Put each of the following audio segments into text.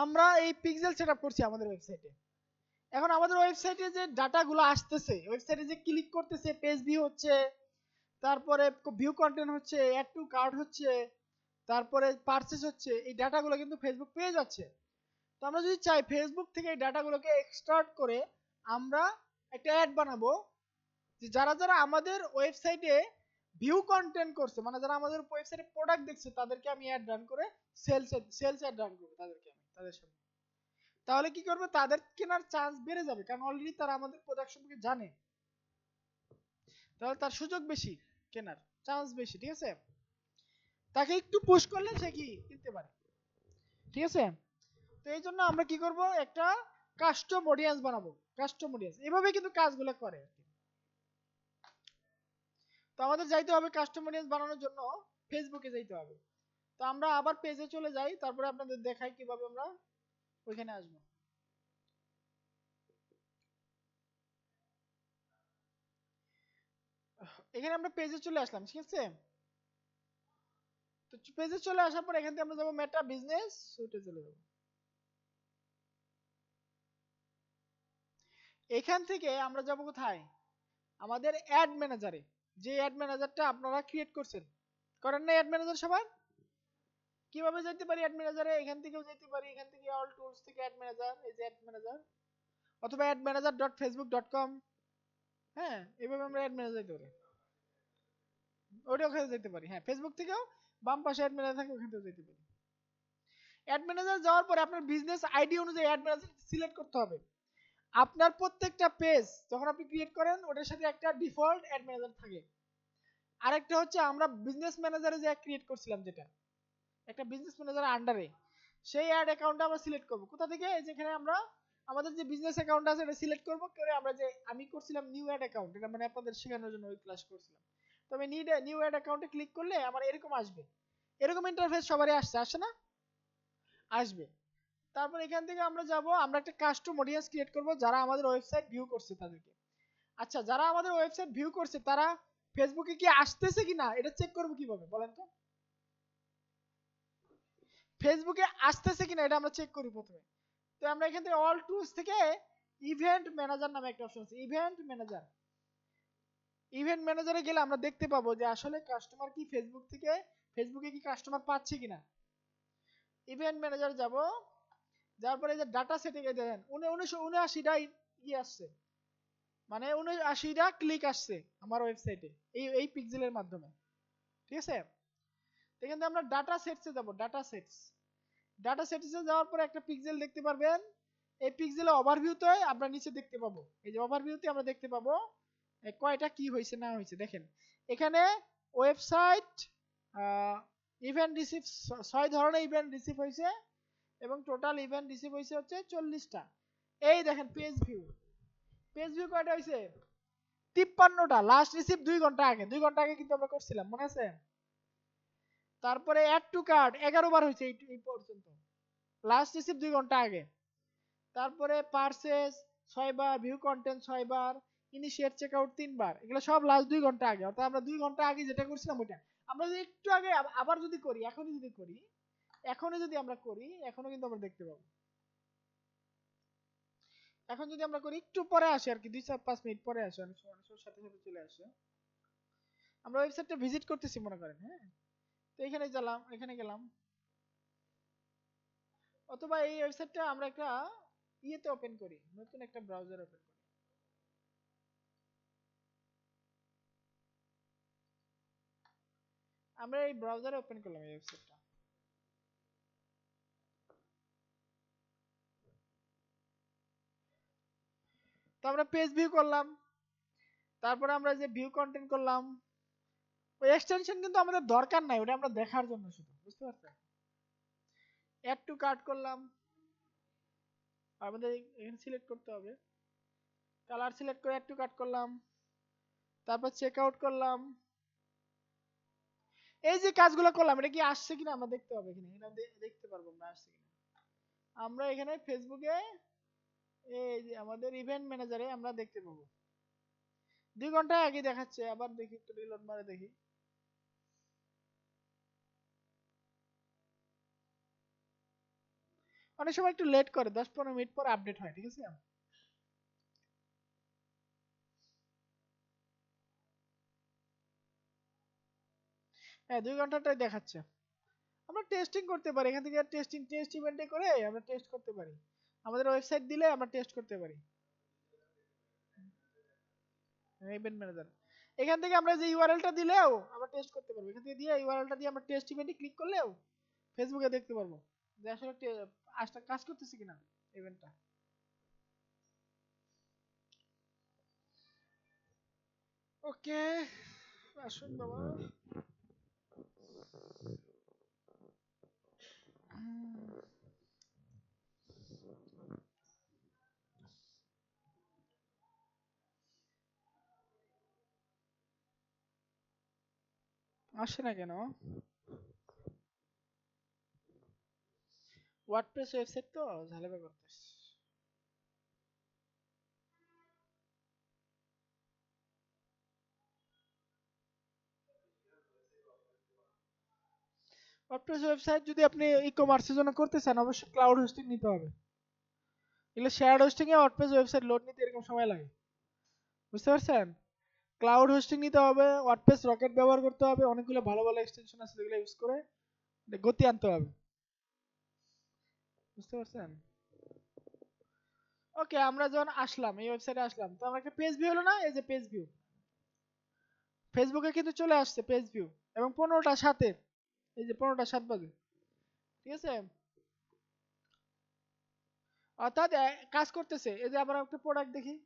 আমরা এই pixel setup করছি আমাদের ওয়েবসাইটে। এখন আমাদের ওয়েবসাইটে যে ডাটাগুলো আসতেছে, ওয়েবসাইটে যে ক্লিক করতেছে, পেজ ভিউ হচ্ছে, তারপরে ভিউ কন্টেন্ট হচ্ছে, অ্যাড টু কার্ট হচ্ছে, তারপরে পারচেজ হচ্ছে, এই ডাটাগুলো কিন্তু ফেসবুক পেয়ে যাচ্ছে। তো আমরা যদি চাই ফেসবুক থেকে এই ডাটাগুলোকে এক্সট্রাক্ট করে আমরা একটা অ্যাড বানাবো, যে যারা যারা আমাদের ওয়েবসাইটে ভিউ কন্টেন্ট করছে, মানে যারা আমাদের ওয়েবসাইটে প্রোডাক্ট দেখছে, তাদেরকে আমি অ্যাড রান করে সেলস অ্যাড রান করবো তাদেরকে, আমি তাদের সামনে। তাহলে কি করবে, তাদের কেনার চান্স বেড়ে যাবে, কারণ অলরেডি তারা আমাদের প্রোডাক্ট সম্পর্কে জানে। তাহলে তার সুযোগ বেশি, কেনার চান্স বেশি, ঠিক আছে। তাকে একটু পুশ করলে সে কি কিনতে পারে, ঠিক আছে। তো এই জন্য আমরা কি করব, একটা কাস্টম অডিয়েন্স বানাবো। কাস্টম অডিয়েন্স এভাবে কিন্তু কাজগুলো করে। তো আমাদের যাইতে হবে কাস্টম অডিয়েন্স বানানোর জন্য ফেসবুকে যাইতে হবে। তো আমরা আবার পেজে চলে যাই, তারপরে আপনাদের দেখাই কিভাবে আমরা ওইখানে আসবো। এখানে আমরা পেজে চলে আসলাম, ঠিক আছে। তো পেজে চলে আসার পর এখান থেকে আমরা যাবো মেটা বিজনেস সুইটে চলে যাবো। এখান থেকে আমরা যাব কোথায়, আমাদের অ্যাড ম্যানেজারে। যে অ্যাড ম্যানেজারটা আপনারা ক্রিয়েট করছেন, করেন না অ্যাড ম্যানেজার সবার। কিভাবে যেতে পারি অ্যাড ম্যানেজারে, এখান থেকেও যেতে পারি, এখান থেকে অল টুলস থেকে অ্যাড ম্যানেজার, এই যে অ্যাড ম্যানেজার, অথবা admanager.facebook.com। হ্যাঁ, এভাবে আমরা অ্যাড ম্যানেজার যেতে পারি, ওটা ওখানে যেতে পারি। হ্যাঁ, ফেসবুক থেকেও বাম পাশে অ্যাড ম্যানেজার থাকে, ওখান থেকেও যেতে পারি। অ্যাড ম্যানেজার যাওয়ার পরে আপনার বিজনেস আইডি অনুযায়ী অ্যাড ম্যানেজার সিলেক্ট করতে হবে। আপনার প্রত্যেকটা পেজ যখন আপনি ক্রিয়েট করেন, ওটার সাথে একটা ডিফল্ট অ্যাড ম্যানেজার থাকে। আরেকটা হচ্ছে আমরা বিজনেস ম্যানেজারে যে ক্রিয়েট করছিলাম, যেটা একটা বিজনেস ম্যানেজার আন্ডারে, সেই অ্যাড অ্যাকাউন্টটা আমরা সিলেক্ট করব। কোথা থেকে, যেখানে আমরা আমাদের যে বিজনেস অ্যাকাউন্ট আছে এটা সিলেক্ট করব করে, আমরা যে আমি করছিলাম নিউ অ্যাড অ্যাকাউন্ট, এটা মানে আপনাদের শেখানোর জন্য ওই ক্লাস করছিলাম। তবে নিউ অ্যাড অ্যাকাউন্টে ক্লিক করলে আমার এরকম আসবে, এরকম ইন্টারফেস সবারই আসছে, আসে না? আসবে। তারপর এখান থেকে আমরা যাব, আমরা একটা কাস্টম অডিয়েন্স ক্রিয়েট করব যারা আমাদের ওয়েবসাইট ভিউ করছে তাদেরকে। আচ্ছা, যারা আমাদের ওয়েবসাইট ভিউ করছে তারা ফেসবুকে কি আসতেছে কিনা এটা চেক করব কিভাবে বলেন তো। ফেসবুকে আসতেছে কিনা এটা আমরা চেক করি প্রথমে। তো আমরা এখান থেকে অল টুলস থেকে ইভেন্ট ম্যানেজার নামে একটা অপশন আছে, ইভেন্ট ম্যানেজার। ইভেন্ট ম্যানেজারে গেলে আমরা দেখতে পাবো যে আসলে কাস্টমার কি ফেসবুকে কি কাস্টমার পাচ্ছে কিনা। ইভেন্ট ম্যানেজার যাব, যার পরে যে ডাটা সেটে গিয়ে দেখেন 79টা আসছে, মানে 79টা ক্লিক আসছে আমার ওয়েবসাইটে এই পিক্সেলের মাধ্যমে, ঠিক আছে। এখান থেকে আমরা ডাটা সেটসে যাব, ডাটা সেটসে যাওয়ার পরে একটা পিক্সেল দেখতে পারবেন। এই পিক্সেলে ওভারভিউতে আমরা নিচে দেখতে পাবো, এই যে ওভারভিউতে আমরা দেখতে পাবো কয়টা কি হয়েছে না হয়েছে। দেখেন এখানে ওয়েবসাইট ইভেন্ট রিসিভ 6 ধরনের ইভেন্ট রিসিভ হয়েছে, এবং টোটাল ইভেন্ট রিসিভ হয়েছে হচ্ছে 40টা। এই দেখেন পেজ ভিউ কয়টা হয়েছে, 53টা। লাস্ট রিসিভ 2 ঘন্টা আগে, 2 ঘন্টা আগে কিন্তু আমরা করছিলাম, মনে আছে। তারপরে অ্যাড টু কার্ট 11 বার হয়েছে এই পর্যন্ত, লাস্ট রিসিভ 2 ঘন্টা আগে। তারপরে পারচেজ 6 বার, ভিউ কন্টেন্ট 6 বার, ইনিশিয়েট চেকআউট 3 বার। এগুলো সব লাস্ট 2 ঘন্টা আগে, অর্থাৎ আমরা 2 ঘন্টা আগে যেটা করছিলাম ওইটা। আমরা যদি একটু আগে আবার যদি করি, এখনই কিন্তু আমরা দেখতে পাবো। এখন যদি আমরা করি, একটু পরে আসি আর কি, 2-5 মিনিট পরে আসি, অনেক সময় সাথে সাথে চলে আসে। আমরা ওয়েবসাইটটা ভিজিট করতেছি মনে করেন, হ্যাঁ। তো এখানে গেলাম, অথবা এই ওয়েবসাইটটা আমরা একটা ইয়েতে ওপেন করি, নতুন একটা ব্রাউজার ওপেন করি। আমরা এই ব্রাউজারে ওপেন করলাম এই ওয়েবসাইটটা। তো আমরা পেজ ভিউ করলাম, তারপরে আমরা যে ভিউ কন্টেন্ট করলাম, ওই এক্সটেনশন কিন্তু আমাদের দরকার নাই, ওটা আমরা দেখার জন্য শুধু, বুঝতে পারছেন। অ্যাড টু কার্ট করলাম, আমাদের এখানে সিলেক্ট করতে হবে, কালার সিলেক্ট করে অ্যাড টু কার্ট করলাম, তারপর চেক আউট করলাম। এই যে কাজগুলো করলাম, এটা কি আসছে কিনা আমরা দেখতে হবে, এখানে এটা দেখতে পারবো আমরা আসছে কিনা। আমরা এখানে ফেসবুকে এই যে আমাদের ইভেন্ট ম্যানেজারে আমরা দেখতে পাবো 2 ঘন্টা আগে দেখাচ্ছে। আবার দেখি, একটু রিলোড মারে দেখি। অনেক সময় একটু লেট করে, 10-15 মিনিট পর আপডেট হয়, ঠিক আছে। হ্যাঁ 2 ঘন্টাটাই দেখাচ্ছে। আমরা টেস্টিং করতে পারি এখান থেকে, টেস্ট ইভেন্টে করে আমরা টেস্ট করতে পারি, আমাদের ওয়েবসাইট দিলে আমরা টেস্ট করতে পারি। ইভেন্ট ম্যানেজার এখান থেকে আমরা যে ইউআরএলটা দিলেও আমরা টেস্ট করতে পারবো, এখান থেকে দিয়ে ইউআরএলটা দিয়ে আমরা টেস্ট ইভেন্টে ক্লিক করলেও ফেসবুকে দেখতে পারবো যে আসলে আসলে কাজ করতেছে কিনা ইভেন্টটা। ওকে আসুন বাবা। আসে না কেন? ওয়ার্ডপ্রেস ওয়েবসাইট তো ঝালেবা করতেছে। ওয়ার্ডপ্রেস ওয়েবসাইট যদি আপনি ই কমার্সের জন্য করতে চান অবশ্যই ক্লাউড হোস্টিং নিতে হবে। এগুলো শেয়ার্ড হোস্টিং এ ওয়ার্ডপ্রেস ওয়েবসাইট লোড নিতে এরকম সময় লাগে, বুঝতে পারছেন। ক্লাউড হোস্টিং নিতে হবে, ওয়ার্ডপ্রেস রকেট ব্যবহার করতে হবে, অনেকগুলো ভালো ভালো এক্সটেনশন আছে যেগুলো ইউজ করে গতি আনতে হবে, বুঝতে পারছেন। ওকে আমরা যখন আসলাম এই ওয়েবসাইটে আসলাম, তো আমরা একটা পেজ ভিউ হলো না, এই যে পেজ ভিউ ফেসবুকে কিন্তু চলে আসছে পেজ ভিউ, এবং 15টা 7 এই যে 15টা 7 বাজে, ঠিক আছে। অর্থাৎ কাজ করতেছে। এই যে আমরা একটা প্রোডাক্ট দেখি,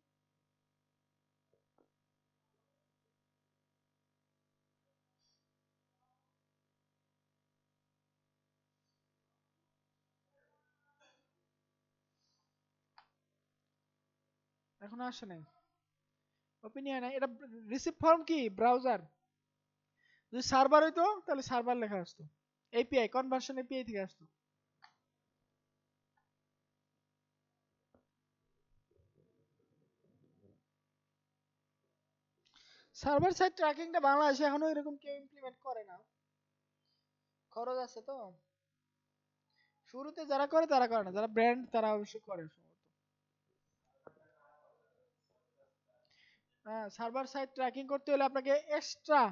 এখনো আসে নাই, ওপিনিয়ন নাই, এটা রিসিভ ফর্ম কি ব্রাউজার, যদি সার্ভার হইতো তাহলে সার্ভার লেখা আসতো, এপিআই কনভার্সন এপিআই থেকে আসতো। সার্ভার সাইড ট্র্যাকিংটা বাংলাদেশে এখনো এরকম কেউ ইমপ্লিমেন্ট করে না, খরচ আছে তো। শুরুতে যারা করে তারা করে না, যারা ব্র্যান্ড তারা অবশ্যই করে সম্ভবত। হ্যাঁ সার্ভার সাইড ট্র্যাকিং করতে হলে আপনাকে এক্সট্রা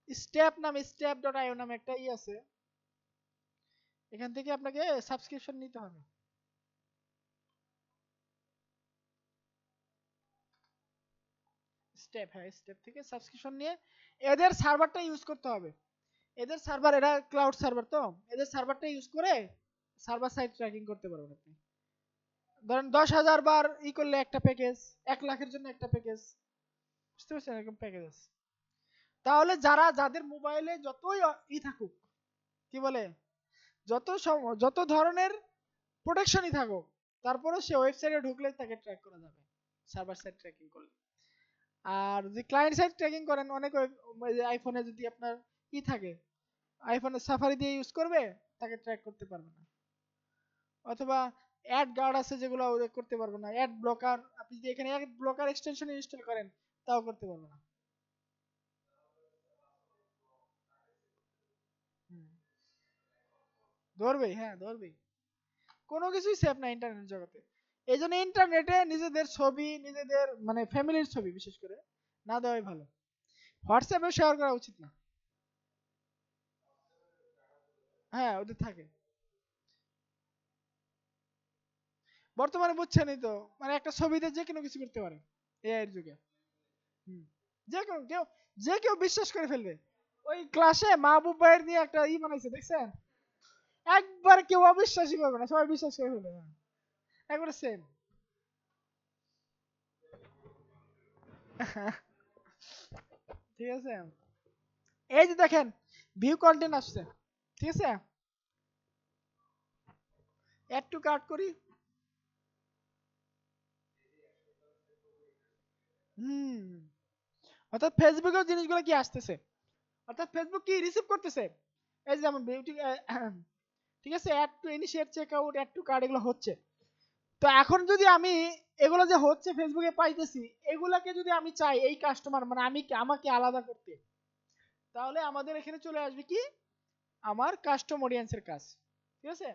স্টেপ.io নামে একটা ই আছে, এখান থেকে আপনাকে সাবস্ক্রিপশন নিতে হবে। হ্যাঁ স্টেপ থেকে সাবস্ক্রিপশন নিয়ে এদের সার্ভারটা ইউজ করতে হবে, এদের সার্ভার, এরা ক্লাউড সার্ভার তো, এদের সার্ভারটা ইউজ করে সার্ভার সাইড ট্র্যাকিং করতে পারবেন আপনি। ধরেন 10,000 বার ই করলে একটা প্যাকেজ, 1 লাখের জন্য একটা প্যাকেজ, বুঝতে পারছেন এরকম প্যাকেজ আছে। তাহলে যাদের মোবাইলে যতই ই থাকুক, কি বলে, যত ধরনের প্রোটেকশনই থাকুক, তারপরে সে ওয়েবসাইটে ঢুকলে তাকে ট্র্যাক করা যাবে সার্ভার সাইড ট্র্যাকিং করলে। আর যদি ক্লায়েন্ট সাইড ট্র্যাকিং করেন, অনেক আইফোনে যদি আপনার ই থাকে, আইফোনে সাফারি দিয়ে ইউজ করবে, তাকে ট্র্যাক করতে পারবে না। অথবা অ্যাড গার্ড আছে যেগুলো করতে পারবে না, অ্যাড ব্লকার, আপনি যদি এখানে অ্যাড ব্লকার এক্সটেনশন ইনস্টল করেন তাও করতে পারবে না। হুম, ধরবেই, হ্যাঁ ধরবেই, কোনো কিছুই সেফ না ইন্টারনেট জগতে। এই জন্য ইন্টারনেটে নিজেদের ছবি, নিজেদের মানে ফ্যামিলির ছবি বিশেষ করে না দেওয়াই ভালো, হোয়াটসঅ্যাপে শেয়ার করা উচিত না। হ্যাঁ ওদের থাকে, বর্তমানে বুঝছেনই তো, মানে একটা ছবিতে যে কোনো কিছু করতে পারে এআই এর যুগে। হুম, যে কেউ যে কেউ বিশ্বাস করে ফেলবে। ওই ক্লাসে মাহবুব ভাইয়ের নিয়ে একটা ই বানাইছে দেখছেন, একবার কেউ অবিশ্বাসই করবে না, সবাই বিশ্বাস করে ফেলবে, হ্যাঁ, একবারে সেম। ঠিক আছে, এই যে দেখেন ভিউ কন্টেন্ট আসছে, ঠিক আছে, অ্যাড টু কার্ট করি। হুম, অর্থাৎ ফেসবুকেও জিনিসগুলো কি আসতেছে, অর্থাৎ ফেসবুক কি রিসিভ করতেছে, এই যে যেমন বিউটি, ঠিক আছে, add to initiate checkout, add to cart এগুলো হচ্ছে। তো এখন যদি আমি এগুলো যে হচ্ছে ফেসবুকে পাইতেছি, এগুলাকে যদি আমি চাই এই কাস্টমার মানে আমাকে আলাদা করতে, তাহলে আমাদের এখানে চলে আসবে কি আমার কাস্টম অডিয়েন্সের কাজ, ঠিক আছে।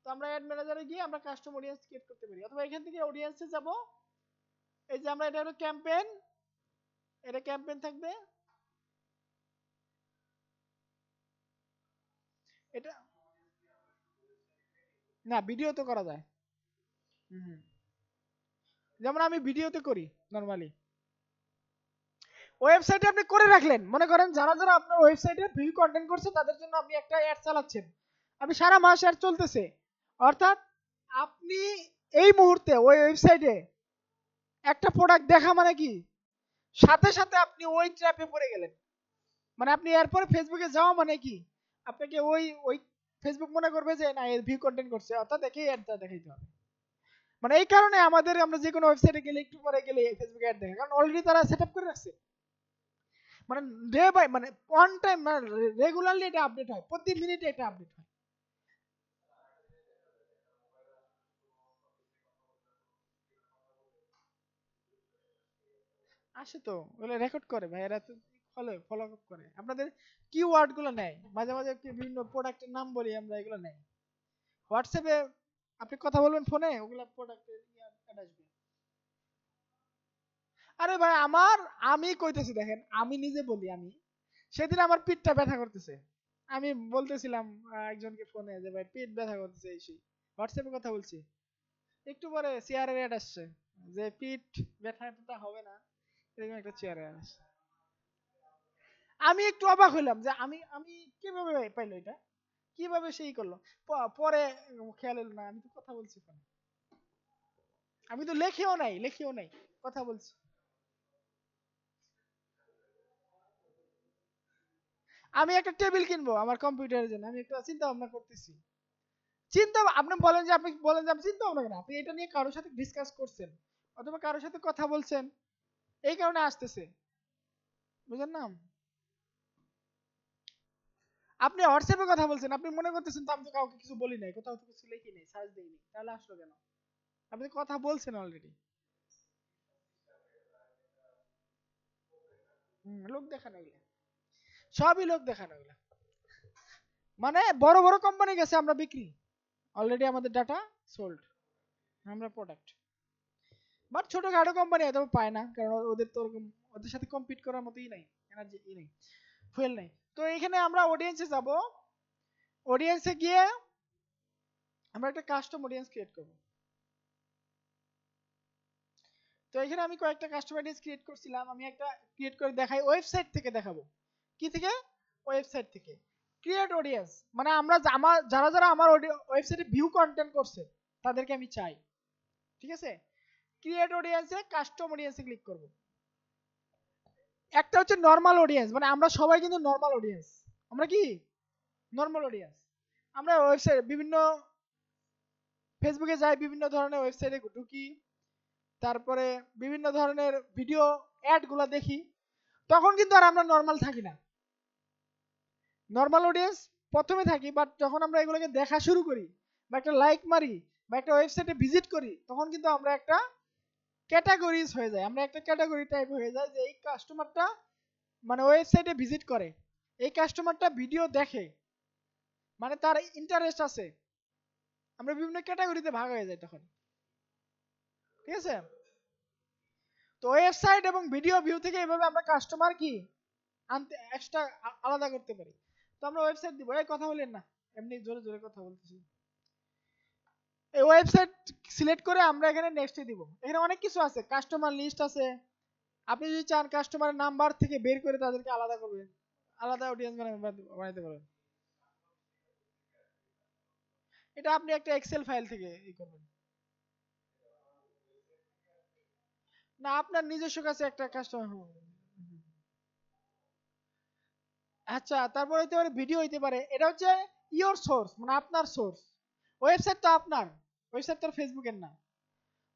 তো আমরা অ্যাড ম্যানেজারে গিয়ে আমরা কাস্টম অডিয়েন্স ক্রিয়েট করতে পারি, অথবা এখান থেকে অডিয়েন্সে যাব। এই যে আমরা এটা হলো ক্যাম্পেইন, এটা ক্যাম্পেইন থাকবে, এটা না ভিডিও তো করা যায়। হুম, যেমন আমি ভিডিওতে করি নরমালি। ওয়েবসাইটে আপনি করে রাখলেন, মনে করেন যারা যারা আপনার ওয়েবসাইটে ভিউ কন্টেন্ট করছে তাদের জন্য আপনি একটা অ্যাড চালাচ্ছেন, আপনি সারা মাস অ্যাড চলতেছে, অর্থাৎ আপনি এই মুহূর্তে ওই ওয়েবসাইটে একটা প্রোডাক্ট দেখা মানে কি সাথে সাথে আপনি ওই ট্র্যাপে পড়ে গেলেন, মানে আপনি এরপরে ফেসবুকে যাওয়া মানে কি আপনাকে ওই ওই ফেসবুক মনে করবে যে না এর ভিউ কন্টেন্ট করছে, অর্থাৎ দেখে অ্যাডটা দেখাইতে হবে। মানে এই কারণে আমরা যে কোনো ওয়েবসাইটে গেলে একটু পরে গেলে ফেসবুকে অ্যাড দেখে, কারণ অলরেডি তারা সেটআপ করে রাখছে। মানে ডে বাই মানে অন টাইম মানে রেগুলারলি এটা আপডেট হয়, প্রতি মিনিটে এটা আপডেট হয়। আসে তো ওগুলো রেকর্ড করে ভাই, এরা তো ফলো আপ করে, আপনাদের কিওয়ার্ড গুলো নেয়, মাঝে মাঝে বিভিন্ন প্রোডাক্টের নাম বলি আমরা, এগুলো নেয়। হোয়াটসঅ্যাপে আপনি কথা বলবেন ফোনে, ওগুলা প্রোডাক্টের অ্যাড আসবে। আরে ভাই আমি কইতেছি দেখেন, আমি নিজে বলি, আমি সেদিন আমার পিঠটা ব্যথা করতেছে, আমি বলতেছিলাম একজনকে ফোনে যে ভাই পিঠ ব্যথা করতেছে এই সেই, হোয়াটসঅ্যাপে কথা বলছি, একটু পরে চেয়ারের অ্যাড আসছে যে পিঠ ব্যথা ট্যাথা হবে না, এরকম একটা চেয়ারে আসছে। আমি একটু অবাক হইলাম যে আমি আমি কিভাবে পাইলো এটা, কিভাবে সেই করলো। পরে খেয়াল হলো না আমি তো কথা বলছি ফোনে, আমি তো লেখেও নাই কথা বলছি। আমি একটা টেবিল কিনবো আমার কম্পিউটারের জন্য, আমি একটা চিন্তা ভাবনা করতেছি। আপনি বলেন যে আমি চিন্তা ভাবনা কেন, আপনি এটা নিয়ে কারোর সাথে ডিসকাস করছেন অথবা কারোর সাথে কথা বলছেন, এই কারণে আসতেছে, বুঝেন না? আপনি হোয়াটসঅ্যাপে কথা বলছেন, আপনি মনে করতেছেন তো আমি তো কাউকে কিছু বলি নাই, কোথাও তো কিছু লিখি নাই, সার্চ দেইনি, তাহলে আসলো কেন? আপনি তো কথা বলছেন অলরেডি। লোক দেখানো এগুলা, সবই লোক দেখানো এগুলা। মানে বড় বড় কোম্পানি গেছে আমরা বিক্রি, অলরেডি আমাদের ডাটা সোল্ড, আমরা প্রোডাক্ট। বাট ছোটখাটো কোম্পানি এত পায় না, কারণ ওদের তো ওরকম ওদের সাথে কম্পিট করার মতোই নাই, এনার্জি নেই, ফুয়েল নেই। তো এখানে আমরা অডিয়েন্সে যাব, অডিয়েন্সে গিয়ে আমরা একটা কাস্টম অডিয়েন্স ক্রিয়েট করব। তো এখানে আমি কয়েকটা কাস্টম অডিয়েন্স ক্রিয়েট করছিলাম, আমি একটা ক্রিয়েট করে দেখাই, ওয়েবসাইট থেকে দেখাবো। কি থেকে? ওয়েবসাইট থেকে। ক্রিয়েট অডিয়েন্স মানে যারা যারা আমার ওয়েবসাইটে ভিউ কন্টেন্ট করছে তাদেরকে আমি চাই, ঠিক আছে? ক্রিয়েট অডিয়েন্সে কাস্টম অডিয়েন্সে ক্লিক করব। একটা হচ্ছে নরমাল অডিয়েন্স, মানে আমরা সবাই কিন্তু নরমাল অডিয়েন্স, আমরা কি নরমাল অডিয়েন্স। আমরা ওয়েবসাইট বিভিন্ন ফেসবুকে যাই, বিভিন্ন ধরনের ওয়েবসাইটে ঢুকি, তারপরে বিভিন্ন ধরনের ভিডিও অ্যাড গুলা দেখি, তখন কিন্তু আর আমরা নরমাল থাকি না, নরমাল অডিয়েন্স প্রথমে থাকি, বাট যখন আমরা এগুলোকে দেখা শুরু করি বা একটা লাইক মারি বা একটা ওয়েবসাইটে ভিজিট করি, তখন কিন্তু আমরা একটা ক্যাটাগরিজ হয়ে যায়, আমরা একটা ক্যাটাগরি টাইপ হয়ে যায়, যে এই কাস্টমারটা মানে ওয়েবসাইটে ভিজিট করে, এই কাস্টমারটা ভিডিও দেখে, মানে তার ইন্টারেস্ট আছে, আমরা বিভিন্ন ক্যাটাগরিতে ভাগ হয়ে যাই তখন, ঠিক আছে? তো ওয়েবসাইট এবং ভিডিও ভিউ থেকে এভাবে আমরা কাস্টমার কি আনতে এক্সট্রা আলাদা করতে পারি। তো আমরা ওয়েবসাইট দিব, এই কথা বলেন না, এমনি জোরে জোরে কথা বলতেছি। এই ওয়েবসাইট সিলেক্ট করে আমরা এখানে নেক্সটে দিব, এখানে অনেক কিছু আছে, কাস্টমার লিস্ট আছে, আপনি যদি চান কাস্টমারের নাম্বার থেকে বের করে তাদেরকে আলাদা করবেন, আলাদা অডিয়েন্স বানাইতে পারবেন। এটা আপনি একটা এক্সেল ফাইল থেকে ই করবেন, না আপনার নিজস্ব কাছে একটা কাস্টমার। আচ্ছা, তারপর হইতে পারে ভিডিও হইতে পারে, এটা হচ্ছে ইওর সোর্স, মানে আপনার সোর্স, ওয়েবসাইট তো আপনার, ওয়েবসাইট তো ফেসবুকের না।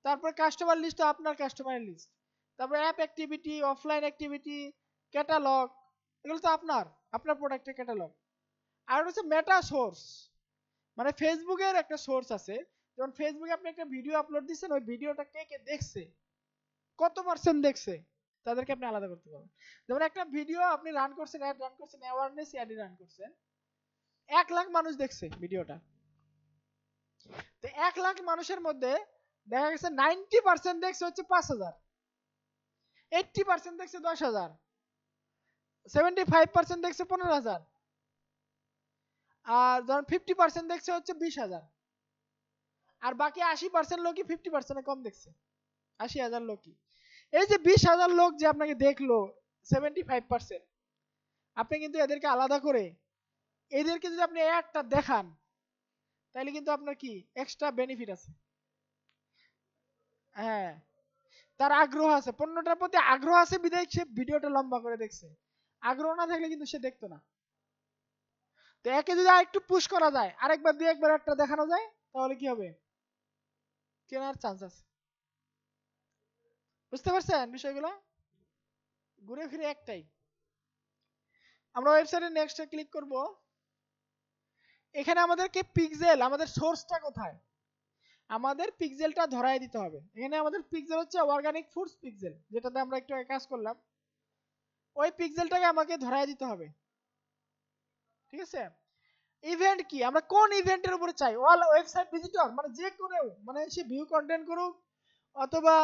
তারপর কাস্টমার লিস্ট তো আপনার কাস্টমারের লিস্ট, তারপর app activity, offline activity, catalogue, এগুলো তো আপনার, আপনার প্রোডাক্টের ক্যাটালগ। আর হচ্ছে মেটা সোর্স, মানে ফেসবুকের একটা সোর্স আছে, যেমন ফেসবুকে আপনি একটা ভিডিও আপলোড দিচ্ছেন, ওই ভিডিওটা কে কে দেখছে, কত পার্সেন্ট দেখছে, তাদেরকে আপনি আলাদা করতে পারবেন। যেমন একটা ভিডিও আপনি রান করছেন, অ্যাড রান করছেন, অ্যাওয়ারনেস অ্যাড রান করছেন, 1 লাখ মানুষ দেখছে ভিডিওটা, তো 1 লাখ মানুষের মধ্যে দেখা গেছে 90% দেখছে হচ্ছে 5,000, 80% দেখছে 10,000, 75% দেখছে 15,000, আর ধরুন 50% দেখছে হচ্ছে 20,000, আর বাকি 80% লোকই 50% কম দেখছে, 80,000 লোকই। এই যে 20,000 লোক যে আপনাকে দেখলো 75%, আপনি কিন্তু এদেরকে আলাদা করে এদেরকে যদি আপনি একটা দেখান তাহলে কিন্তু আপনার কি এক্সট্রা বেনিফিট আছে। হ্যাঁ, তার আগ্রহ আছে, পণ্যটার প্রতি আগ্রহ আছে বিধায় সে ভিডিওটা লম্বা করে দেখছে, আগ্রহ না থাকলে কিন্তু সে দেখতো না। তো একে যদি আরেকটু পুশ করা যায়, আরেকবার দুই একবার একটা দেখানো যায়, তাহলে কি হবে, কেনার চান্স আছে। বুঝতে পারছেন বিষয়গুলো? ঘুরে ফিরে একটাই। আমরা ওয়েবসাইটে নেক্সটে ক্লিক করব। এখানে আমাদেরকে পিক্সেল, আমাদের সোর্সটা কোথায়, আমাদের পিক্সেলটা ধরায় দিতে হবে। এখানে আমাদের পিক্সেল হচ্ছে অর্গানিক ফুডস পিক্সেল, যেটাতে আমরা একটু কাজ করলাম, ওই পিক্সেলটাকে আমাকে ধরায় দিতে হবে। ঠিক আছে? ইভেন্ট কি, আমরা কোন ইভেন্টের উপরে চাই, অল ওয়েবসাইট ভিজিটর, মানে যে কোনো, মানে সে ভিউ কন্টেন্ট করুক অথবা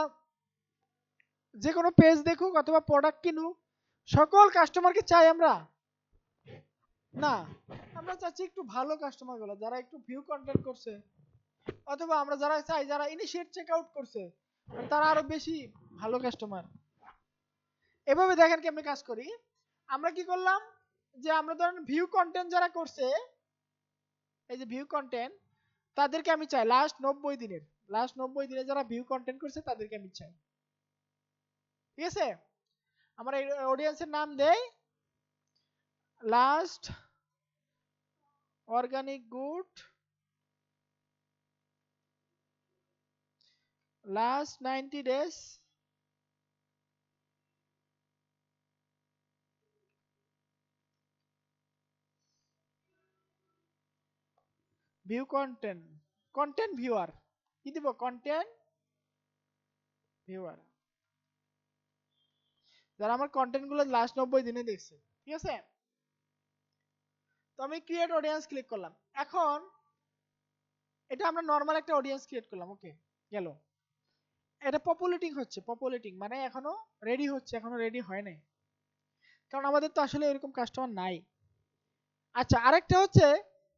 যে কোনো পেজ দেখুক অথবা প্রোডাক্ট কিনুক, সকল কাস্টমারকে চাই আমরা না। আমরা চাচ্ছি একটু ভালো কাস্টমার গুলো, যারা একটু ভিউ কন্টেন্ট করছে, অথবা আমরা যারা চাই যারা ইনিশিয়েট চেক আউট করছে, তারা আরো বেশি ভালো কাস্টমার। এভাবে দেখেন কেমনে কাজ করি। আমরা কি করলাম, যে আমরা ধরেন ভিউ কন্টেন্ট যারা করছে, এই যে ভিউ কন্টেন্ট, তাদেরকে আমি চাই লাস্ট 90 দিনে যারা ভিউ কন্টেন্ট করছে তাদেরকে আমি চাই। ঠিক আছে? আমরা এই অডিয়েন্সের নাম দেই last organic good last 90 days view content viewer, কি দিব, কন্টেন্ট ভিউয়ার, যারা আমার কন্টেন্ট গুলো লাস্ট 90 দিনে দেখছে। ঠিক আছে? তো আমি ক্রিয়েট অডিয়েন্স ক্লিক করলাম। এখন এটা আমরা নরমাল একটা অডিয়েন্স ক্রিয়েট করলাম, ওকে গেল। এটা পপুলেটিং মানে এখনো রেডি হচ্ছে, এখনো রেডি হয় নাই, কারণ আমাদের তো আসলে এরকম কাস্টমার নাই। আচ্ছা, আরেকটা হচ্ছে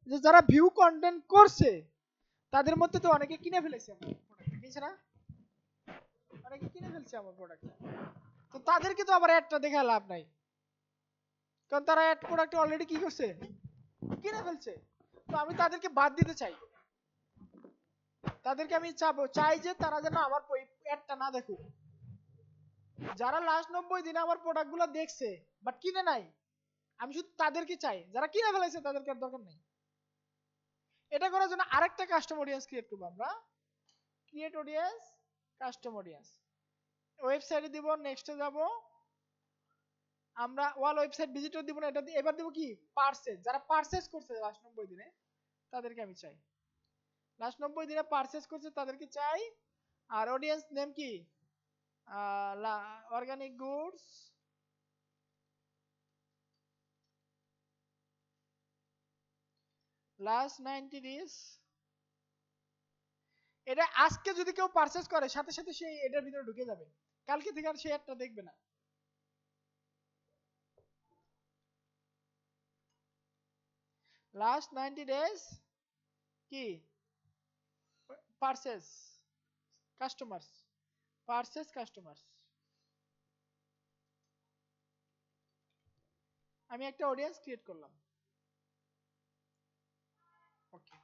যে যারা ভিউ কন্টেন্ট করছে তাদের মধ্যে তো অনেকে কিনে ফেলেছে আমার প্রোডাক্ট, কিনেছে না, অনেকে কিনে ফেলছে আমার প্রোডাক্ট। তো তাদেরকে তো আবার অ্যাডটা দেখে লাভ নাই, কারণ তারা অ্যাড প্রোডাক্ট অলরেডি কি করছে, কিনে ফেলছে। তো আমি তাদেরকে বাদ দিতে চাই, তাদেরকে আমি চাই যে তারা যেন আমার অ্যাডটা না দেখুক। যারা লাস্ট 90 দিনে আমার প্রোডাক্টগুলো দেখছে বাট কিনে নাই, আমি শুধু তাদেরকে চাই, যারা কিনে ফেলেছে তাদেরকে আর দরকার নেই। এটা করার জন্য আরেকটা কাস্টম অডিয়েন্স ক্রিয়েট করব আমরা, ক্রিয়েট অডিয়েন্স কাস্টম অডিয়েন্স, ওয়েবসাইটে দিব, নেক্সটে যাব, আমরা ওয়াল ওয়েবসাইট ভিজিটর দিব না, এটা এবার দিব কি পারচেজ, যারা পারচেজ করছে লাস্ট 90 দিনে তাদেরকে আমি চাই, লাস্ট 90 দিনে পারচেজ করছে তাদেরকে চাই। আর অডিয়েন্স নেম কি, অর্গানিক গুডস লাস্ট 90 days। এটা আজকে যদি কেউ পারচেজ করে সাথে সাথে সে এটার ভিতরে ঢুকে যাবে, কালকে থেকে আর সে একটা দেখবে না। লাস্ট 90 days কি পারচেজ কাস্টমার্স, পারচেজ কাস্টমার্স। আমি একটা অডিয়েন্স ক্রিয়েট করলাম, ওকে।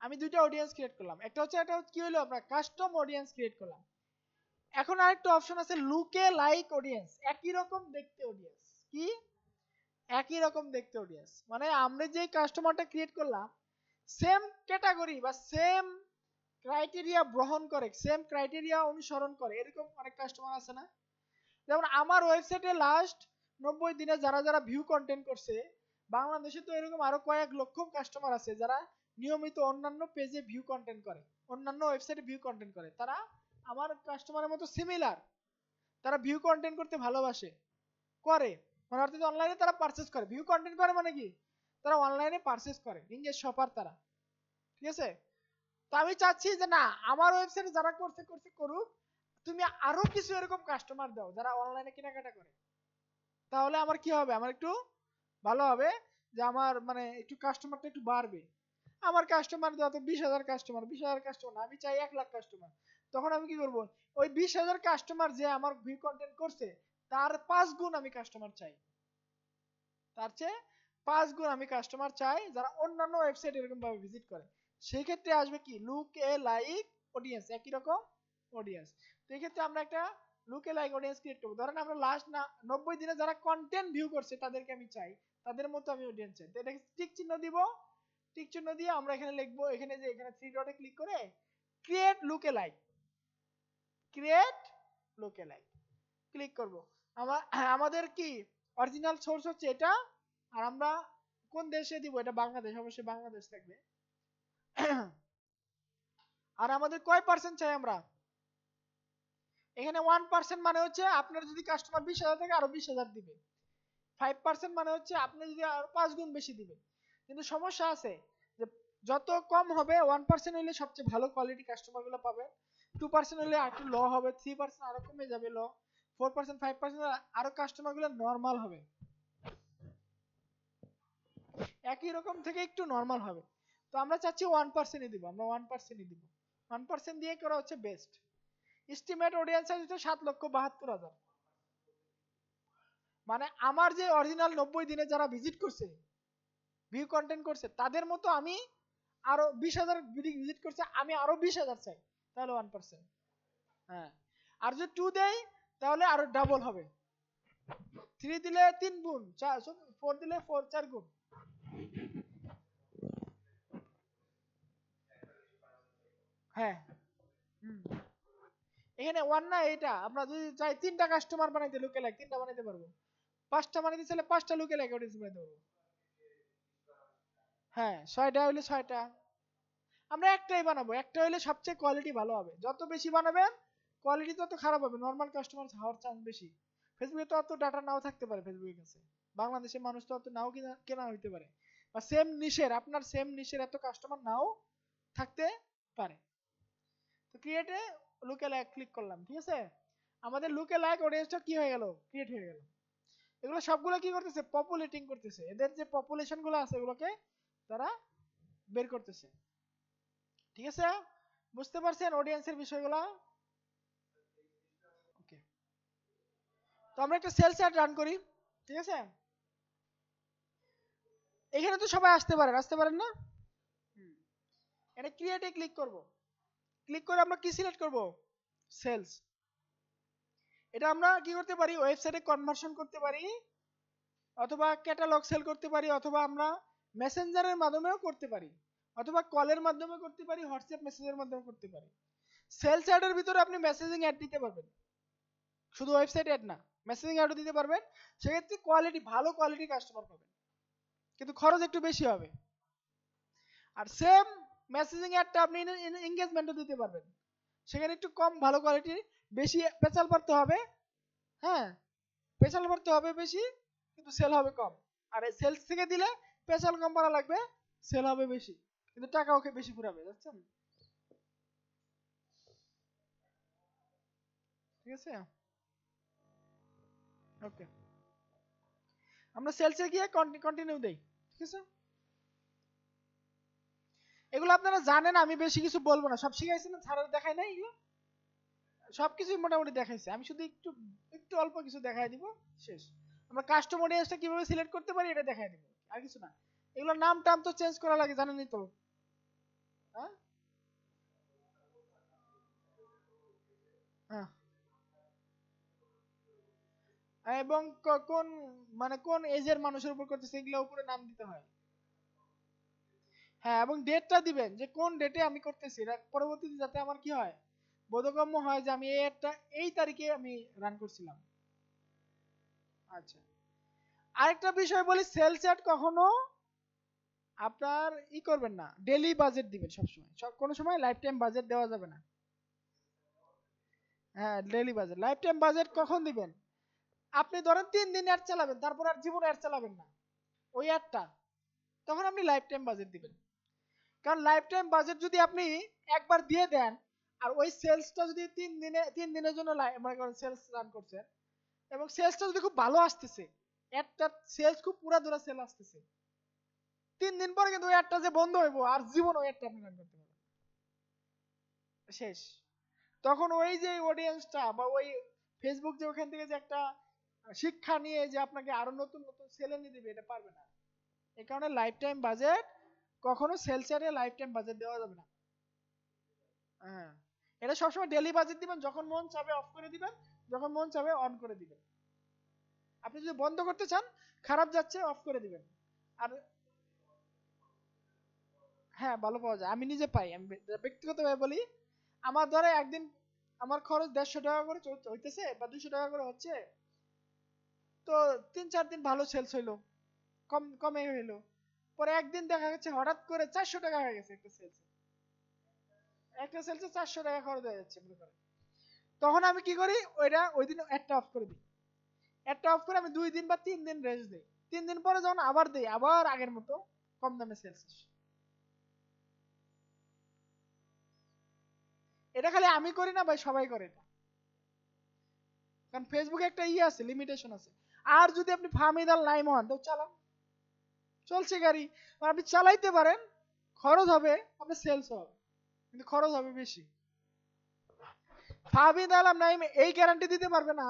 আমি দুইটা অডিয়েন্স ক্রিয়েট করলাম, একটা হচ্ছে এটা কি হলো, আমরা কাস্টম অডিয়েন্স ক্রিয়েট করলাম। এখন আরেকটা অপশন আছে লুকে লাইক অডিয়েন্স, একই রকম দেখতে অডিয়েন্স, কি একই রকম দেখতে অডিয়েন্স, মানে আমরা যে কাস্টমারটা ক্রিয়েট করলাম সেম ক্যাটাগরি বা সেম ক্রাইটেরিয়া গ্রহণ করে, সেম ক্রাইটেরিয়া অনুসরণ করে, এরকম অনেক কাস্টমার আছে না। যেমন আমার ওয়েবসাইটে লাস্ট 90 দিনে যারা যারা ভিউ কন্টেন্ট করছে, বাংলাদেশে তো এরকম আরো কয়েক লক্ষ কাস্টমার আছে যারা নিয়মিত অন্যান্য পেজে ভিউ কন্টেন্ট করে, অন্যান্য ওয়েবসাইটে ভিউ কন্টেন্ট করে, তারা আমার কাস্টমারের মতো সিমিলার, তারা ভিউ কন্টেন্ট করতে ভালোবাসে, করে, মানে অর্থাৎ অনলাইনে তারা পারচেজ করে, ভিউ কন্টেন্ট করে মানে কি, তারা অনলাইনে পারচেজ করে, ইংগেজ শপার তারা। ঠিক আছে? তো আমি চাচ্ছি যে না, আমার ওয়েবসাইটে যারা করছে করছে করুক, তুমি আরো কিছু এরকম কাস্টমার দাও যারা অনলাইনে কেনাকাটা করে। তাহলে আমার কি হবে, আমার একটু ভালো হবে, যে আমার মানে একটু কাস্টমারটা একটু বাড়বে। আমার কাস্টমার যত 20,000 কাস্টমার, 20,000 কাস্টমার না, আমি চাই 1,00,000 কাস্টমার। তখন আমি কি করব, ওই 20,000 কাস্টমার যে আমার ভিউ কন্টেন্ট করছে তার 5 গুণ আমি কাস্টমার চাই, তার চেয়ে 5 গুণ আমি কাস্টমার চাই যারা অন্যান্য ওয়েবসাইট এরকম ভাবে ভিজিট করে। সেই ক্ষেত্রে আসবে কি, লুক এ লাইক অডিয়েন্স, একই রকম অডিয়েন্স। তো এই ক্ষেত্রে আমরা একটা লুক এ লাইক অডিয়েন্স ক্রিয়েট করব। ধরেন আমরা লাস্ট না 90 দিনে যারা কন্টেন্ট ভিউ করছে তাদেরকে আমি চাই, তাদের মতো আমি অডিয়েন্স চাই। তো এটাকে টিক চিহ্ন দিব, টিক চিহ্ন দিয়ে আমরা এখানে লিখবো, এখানে যে এখানে থ্রি ডটে ক্লিক করে ক্রিয়েট লুক এ লাইক, ক্রিয়েট লুক এ লাইক ক্লিক করব। আমাদের কি অরিজিনাল সোর্স হচ্ছে এটা, আর আমরা কোন দেশে দিব, এটা বাংলাদেশ, অবশ্যই বাংলাদেশ থাকবে। আর আমাদের কয় পার্সেন্ট চাই আমরা, এখানে 1% মানে হচ্ছে আপনার যদি কাস্টমার 20,000 থাকে আরো 20,000 দিবে। 5% মানে হচ্ছে আপনি যদি আরো 5 গুণ বেশি দিবে। কিন্তু সমস্যা আছে যে যত কম হবে, 1% হইলে সবচেয়ে ভালো কোয়ালিটি কাস্টমার গুলো পাবে, 2% হলে একটু লো হবে, 3% আরো কমে যাবে লো, 4% 5% আরো কাস্টমার গুলো নরমাল হবে, একই রকম থেকে একটু নরমাল হবে। তো আমরা চাচ্ছি 1%ই দিব, আমরা 1%ই দিব, 1% দিয়ে করা হচ্ছে বেস্ট। এস্টিমেট অডিয়েন্স আছে 7,72,000, মানে আমার যে অরিজিনাল 90 দিনে যারা ভিজিট করছে, ভিউ কন্টেন্ট করছে, তাদের মতো আমি আরো 20,000 ভিজিট করছে, আমি আরো 20,000 চাই, তাহলে 1%। হ্যাঁ, আর যদি 2 দেই তাহলে আরো ডাবল হবে, 3 দিলে 3 গুণ, 4 দিলে 4 গুণ। হ্যাঁ, এখানে 1 না, এটা আমরা যদি চাই 3টা কাস্টমার বানাইতে, লুকে লাইক 3টা বানাইতে পারবো, 5টা বানাইতে চাইলে 5টা লুকে লাইক অডিয়েন্স বানাইতে পারবো। হ্যাঁ, 6টা হইলে 6টা, আমরা একটাই বানাবো, একটা হইলে সবচেয়ে কোয়ালিটি ভালো হবে। যত বেশি বানাবেন কোয়ালিটি তত খারাপ হবে, নরমাল কাস্টমার হওয়ার চান্স বেশি। ফেসবুকে তো অত ডাটা নাও থাকতে পারে, ফেসবুকের কাছে বাংলাদেশের মানুষ তো অত নাও কেনা হইতে পারে, বা সেম নিশের, আপনার সেম নিশের এত কাস্টমার নাও থাকতে পারে। তো ক্রিয়েটে লুকে লাইক ক্লিক করলাম, ঠিক আছে, আমাদের লুকে লাইক অডিয়েন্সটা কি হয়ে গেল, ক্রিয়েট হয়ে গেল। এগুলো সবগুলো কি করতেছে, পপুলেটিং করতেছে, এদের যে পপুলেশন গুলো আছে এগুলোকে তারা বের করতেছে। ঠিক আছে, বুঝতে পারছেন অডিয়েন্সের বিষয়গুলো? ওকে, তো আমরা একটা সেলস অ্যাড রান করি, ঠিক আছে। এখানে তো সবাই আসতে পারেন না? এটা ক্রিয়েটে ক্লিক করব, ক্লিক করে আমরা কি সিলেক্ট করব, সেলস। এটা আমরা কি করতে পারি, ওয়েবসাইটে কনভার্সন করতে পারি, অথবা ক্যাটালগ সেল করতে পারি, অথবা আমরা মেসেঞ্জারের মাধ্যমেও করতে পারি, অথবা কলের মাধ্যমে করতে পারি, হোয়াটসঅ্যাপ মেসেজের মাধ্যমে করতে পারি। সেলস অ্যাডের ভিতরে আপনি মেসেজিং অ্যাড দিতে পারবেন, শুধু ওয়েবসাইট অ্যাড না, মেসেজিং অ্যাডও দিতে পারবেন। সেক্ষেত্রে কোয়ালিটি, ভালো কোয়ালিটি কাস্টমার পাবেন, কিন্তু খরচ একটু বেশি হবে। আর সেম মেসেজিং অ্যাডটা আপনি এনগেজমেন্টও দিতে পারবেন, সেখানে একটু কম ভালো কোয়ালিটির, বেশি পেছাল পারতে হবে। হ্যাঁ, পেছাল পারতে হবে বেশি, কিন্তু সেল হবে কম। আর সেলস থেকে দিলে পেছাল কম পারা লাগবে, সেল হবে বেশি, কিন্তু টাকা ওকে বেশি ফুরাবে, বুঝছেন? ঠিক আছে, ওকে, আমরা সেলসে গিয়ে কন্টিনিউ দেই। ঠিক আছে, এগুলো আপনারা জানেন, আমি বেশি কিছু বলবো না, সব শিখাইছি না, ছাড়া দেখাই নাই এগুলো, সবকিছুই মোটামুটি দেখাইছে, আমি শুধু একটু একটু অল্প কিছু দেখাই দিব, শেষ। আমরা কাস্টম অডিয়েন্সটা কিভাবে সিলেক্ট করতে পারি এটা দেখাই দিব, আর কিছু না। এগুলোর নাম টাম তো চেঞ্জ করা লাগে, জানেনই তো। হ্যাঁ, হ্যাঁ, এবং কোন মানে কোন এজের মানুষের উপর করতেছে এগুলো উপরে নাম দিতে হয়। হ্যাঁ, এবং ডেটটা দিবেন যে কোন ডেটে আমি করতেছি, এটা পরবর্তীতে যাতে আমার কি হয়, বোধগম্য হয় যে আমি এটা এই তারিখে আমি রান করছিলাম। আচ্ছা, আরেকটা বিষয় বলি, সেলস অ্যাড কখনো আপনার করবেন না, ডেইলি বাজেট দিবেন সবসময়, কোনো সময় লাইফ টাইম বাজেট দেওয়া যাবে না। হ্যাঁ, daily budget, life time budget কখন দিবেন, আপনি ধরেন 3 দিন অ্যাড চালাবেন, তারপর আর জীবনে অ্যাড চালাবেন না ওই অ্যাডটা, তখন আপনি লাইফ টাইম বাজেট দিবেন। কারণ লাইফ টাইম বাজেট যদি আপনি একবার দিয়ে দেন, আর ওই সেলসটা যদি 3 দিনের জন্য মনে করেন সেলস রান করছেন, এবং সেলসটা যদি খুব ভালো আসতেছে, একটা সেলস খুব পুরা ধরা সেল আসতেছে, 3 দিন পরে কিন্তু ওই একটা যে বন্ধ হইব, আর জীবন ওই একটা আপনি রান করতে পারবেন শেষ। তখন ওই যে অডিয়েন্সটা বা ওই ফেসবুক যে ওখান থেকে যে একটা শিক্ষা নিয়ে যে আপনাকে আরো নতুন নতুন সেল এনে দিবে, এটা পারবে না। এই কারণে লাইফ টাইম বাজেট কখনো সেলসের লাইফ টাইম বাজেট দেওয়া যাবে না। হ্যাঁ, এটা সবসময় ডেইলি বাজেট দিবেন, যখন মন চাবে অফ করে দিবেন, যখন মন চাবে অন করে দিবেন। আপনি যদি বন্ধ করতে চান, খারাপ যাচ্ছে অফ করে দিবেন। আর হ্যাঁ, ভালো পাওয়া যায়, আমি নিজে পাই, আমি ব্যক্তিগতভাবে বলি। আমার ধরে একদিন আমার খরচ 150 টাকা করে হইতেছে বা 200 টাকা করে হচ্ছে, তো 3-4 দিন ভালো সেলস হইলো, কমে হইলো, পরে একদিন দেখা গেছে হঠাৎ করে 400 টাকা হয়ে গেছে একটা সেলসে 400 টাকা খরচ হয়ে যাচ্ছে মনে করেন। তখন আমি কি করি, ওই দিন একটা অফ করে দিই, একটা অফ করে আমি 2 দিন বা 3 দিন রেস্ট দিই। 3 দিন পরে যখন আবার দিই, আবার আগের মতো কম দামে সেলস। এটা খালি আমি করি না ভাই, সবাই করে এটা। কারণ ফেসবুকে একটা আছে, লিমিটেশন আছে। আর যদি আপনি ফার্মিদাল নাই হন, তো চালান, চলছে গাড়ি, আপনি চালাইতে পারেন, খরচ হবে, আপনার সেলস হবে, কিন্তু খরচ হবে বেশি। ফাহমিদ আলম নাইম এই গ্যারান্টি দিতে পারবে না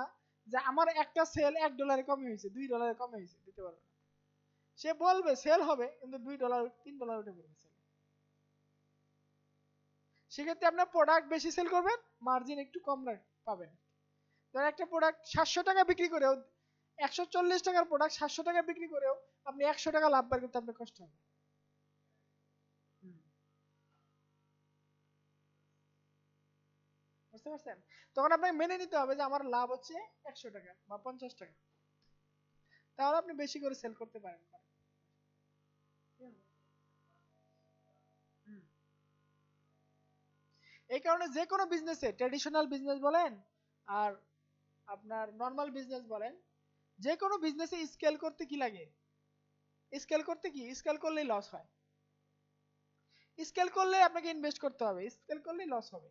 যে আমার একটা সেল $1 কমে হয়েছে, $2 কমে হয়েছে, দিতে পারবে না। সে বলবে সেল হবে, কিন্তু $2 $3 উঠে পড়বে সেল। সেক্ষেত্রে আপনার প্রোডাক্ট বেশি সেল করবেন, মার্জিন একটু কম পাবেন। ধর একটা প্রোডাক্ট 700 টাকা বিক্রি করেও, 140 টাকার প্রোডাক্ট 700 টাকা বিক্রি করেও আপনি 100 টাকা লাভ বের করতে আপনার কষ্ট হবে। বুঝতে পারছেন? তখন আপনাকে মেনে নিতে হবে যে আমার লাভ হচ্ছে 100 টাকা বা 50 টাকা, তাহলে আপনি বেশি করে সেল করতে পারেন। এই কারণে যে কোনো বিজনেসে, ট্র্যাডিশনাল বিজনেস বলেন আর আপনার নর্মাল বিজনেস বলেন, যে কোনো বিজনেসে স্কেল করতে কি লাগে? স্কেল করলেই লস হয়। স্কেল করলে আপনাকে ইনভেস্ট করতে হবে, স্কেল করলেই লস হবে।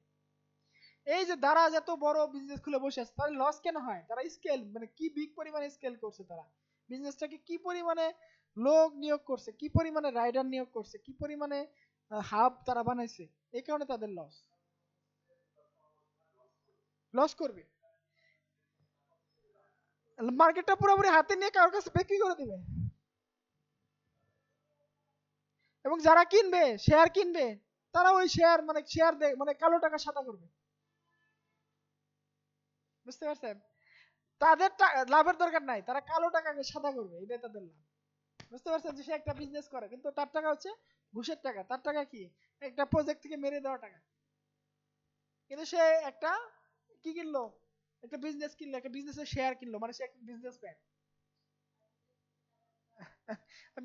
এই যে দারাজ এত বড় বিজনেস খুলে বসে আছে, তাহলে লস কেন হয়? তারা স্কেল, মানে কি বিগ পরিমাণে স্কেল করছে, তারা বিজনেসটাকে কি পরিমাণে লোক নিয়োগ করছে, কি পরিমাণে রাইডার নিয়োগ করছে, কি পরিমাণে হাব তারা বানাইছে, এই কারণে তাদের লস। লস করবে, মার্কেটটা পুরোপুরি হাতে নিয়ে কারোর কাছে বিক্রি করে দিবে, এবং যারা কিনবে, শেয়ার কিনবে, তারা ওই শেয়ার মানে শেয়ার মানে কালো টাকা সাদা করবে। বুঝতে পারছেন? তাদের লাভের দরকার নাই, তারা কালো টাকাকে সাদা করবে, এটাই তাদের লাভ। বুঝতে পারছেন যে সে একটা বিজনেস করে, কিন্তু তার টাকা হচ্ছে ঘুষের টাকা। তার টাকা কি? একটা প্রজেক্ট থেকে মেরে দেওয়া টাকা। কিন্তু সে একটা কি কিনলো, একটা বিজনেস কিনলো, একটা বিজনেসের শেয়ার কিনলো, মানে সে একটা বিজনেসম্যান।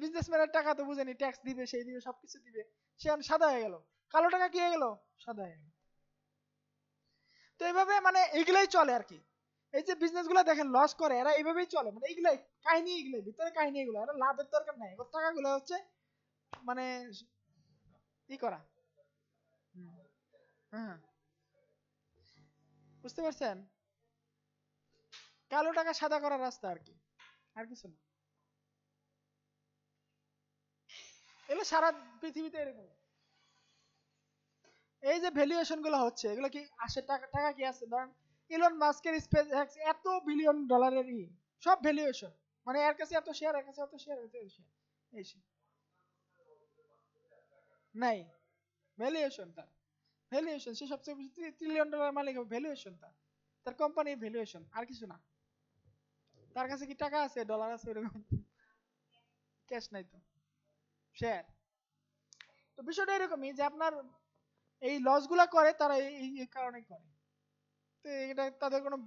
বিজনেসম্যানের টাকা তো বুঝেনি, ট্যাক্স দিবে, সেই দিবে, সবকিছু দিবে, সে সাদা হয়ে গেল। কালো টাকা কি হয়ে গেল? সাদা হয়ে গেল। তো এইভাবে মানে এইগুলাই চলে আর কি। এই যে বিজনেস গুলো দেখেন লস করে, এরা এইভাবেই চলে, মানে এইগুলাই কাহিনী, এগুলাই ভিতরে কাহিনী, এগুলো এরা লাভের দরকার নাই, ওর টাকাগুলো হচ্ছে মানে ই করা। হুম, হ্যাঁ, বুঝতে পারছেন? কালো টাকা সাদা করার রাস্তা আর কি, আর কিছু না। এগুলো সারা পৃথিবীতে এরকম। এই যে ভ্যালুয়েশন গুলো হচ্ছে, এগুলো কি আসে? টাকা টাকা কি আছে? ধরেন ইলন মাস্কের স্পেস এত $1 বিলিয়ন সব ভ্যালুয়েশন, মানে এর কাছে এত শেয়ার, এর কাছে এত শেয়ার, এত শেয়ার, এই নাই ভ্যালুয়েশন তার, ভ্যালুয়েশন, সে সবচেয়ে বেশি $1 ট্রিলিয়ন মালিক হবে, ভ্যালুয়েশন তার, তার কোম্পানির ভ্যালুয়েশন, আর কিছু না। তার কাছে কি টাকা আছে, ডলার আছে এরকম? ক্যাশ নাই তো, শেয়ার। তো বিষয়টা এরকমই যে আপনার এই লস গুলা করে তারা এই কারণে করে। তো এটা তাদের কোনো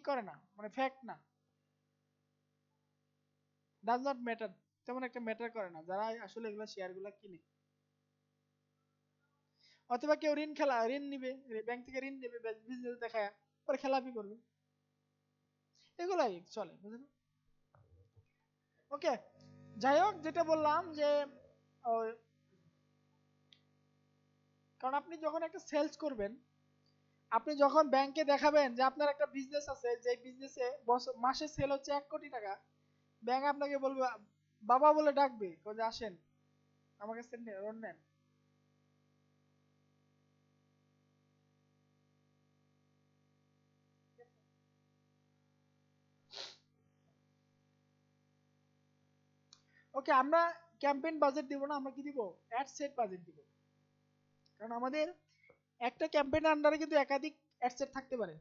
করে না, মানে ফ্যাক্ট না, ডাজ নট ম্যাটার, তেমন একটা ম্যাটার করে না যারা আসলে এগুলো শেয়ার গুলা কিনে। অথবা কেউ ঋণ নিবে, ব্যাংক থেকে ঋণ নেবে বিজনেস দেখায়, পরে খেলাপি করবে, এগুলাই চলে, বুঝলেন? ওকে, যাই হোক, যেটা বললাম যে কারণ আপনি যখন একটা সেলস করবেন, আপনি যখন ব্যাংকে দেখাবেন যে আপনার একটা বিজনেস আছে, যে বিজনেসে মাসে সেল হচ্ছে 1 কোটি টাকা, ব্যাংক আপনাকে বলবে, বাবা বলে ডাকবে, যে আসেন আমার কাছে লোন নেন। ওকে, আমরা ক্যাম্পেইন বাজেট দিব না, আমরা কি দিব, অ্যাড সেট বাজেট দিব। কারণ আমাদের একটা ক্যাম্পেইনের আন্ডারে কিন্তু একাধিক অ্যাড সেট থাকতে পারে,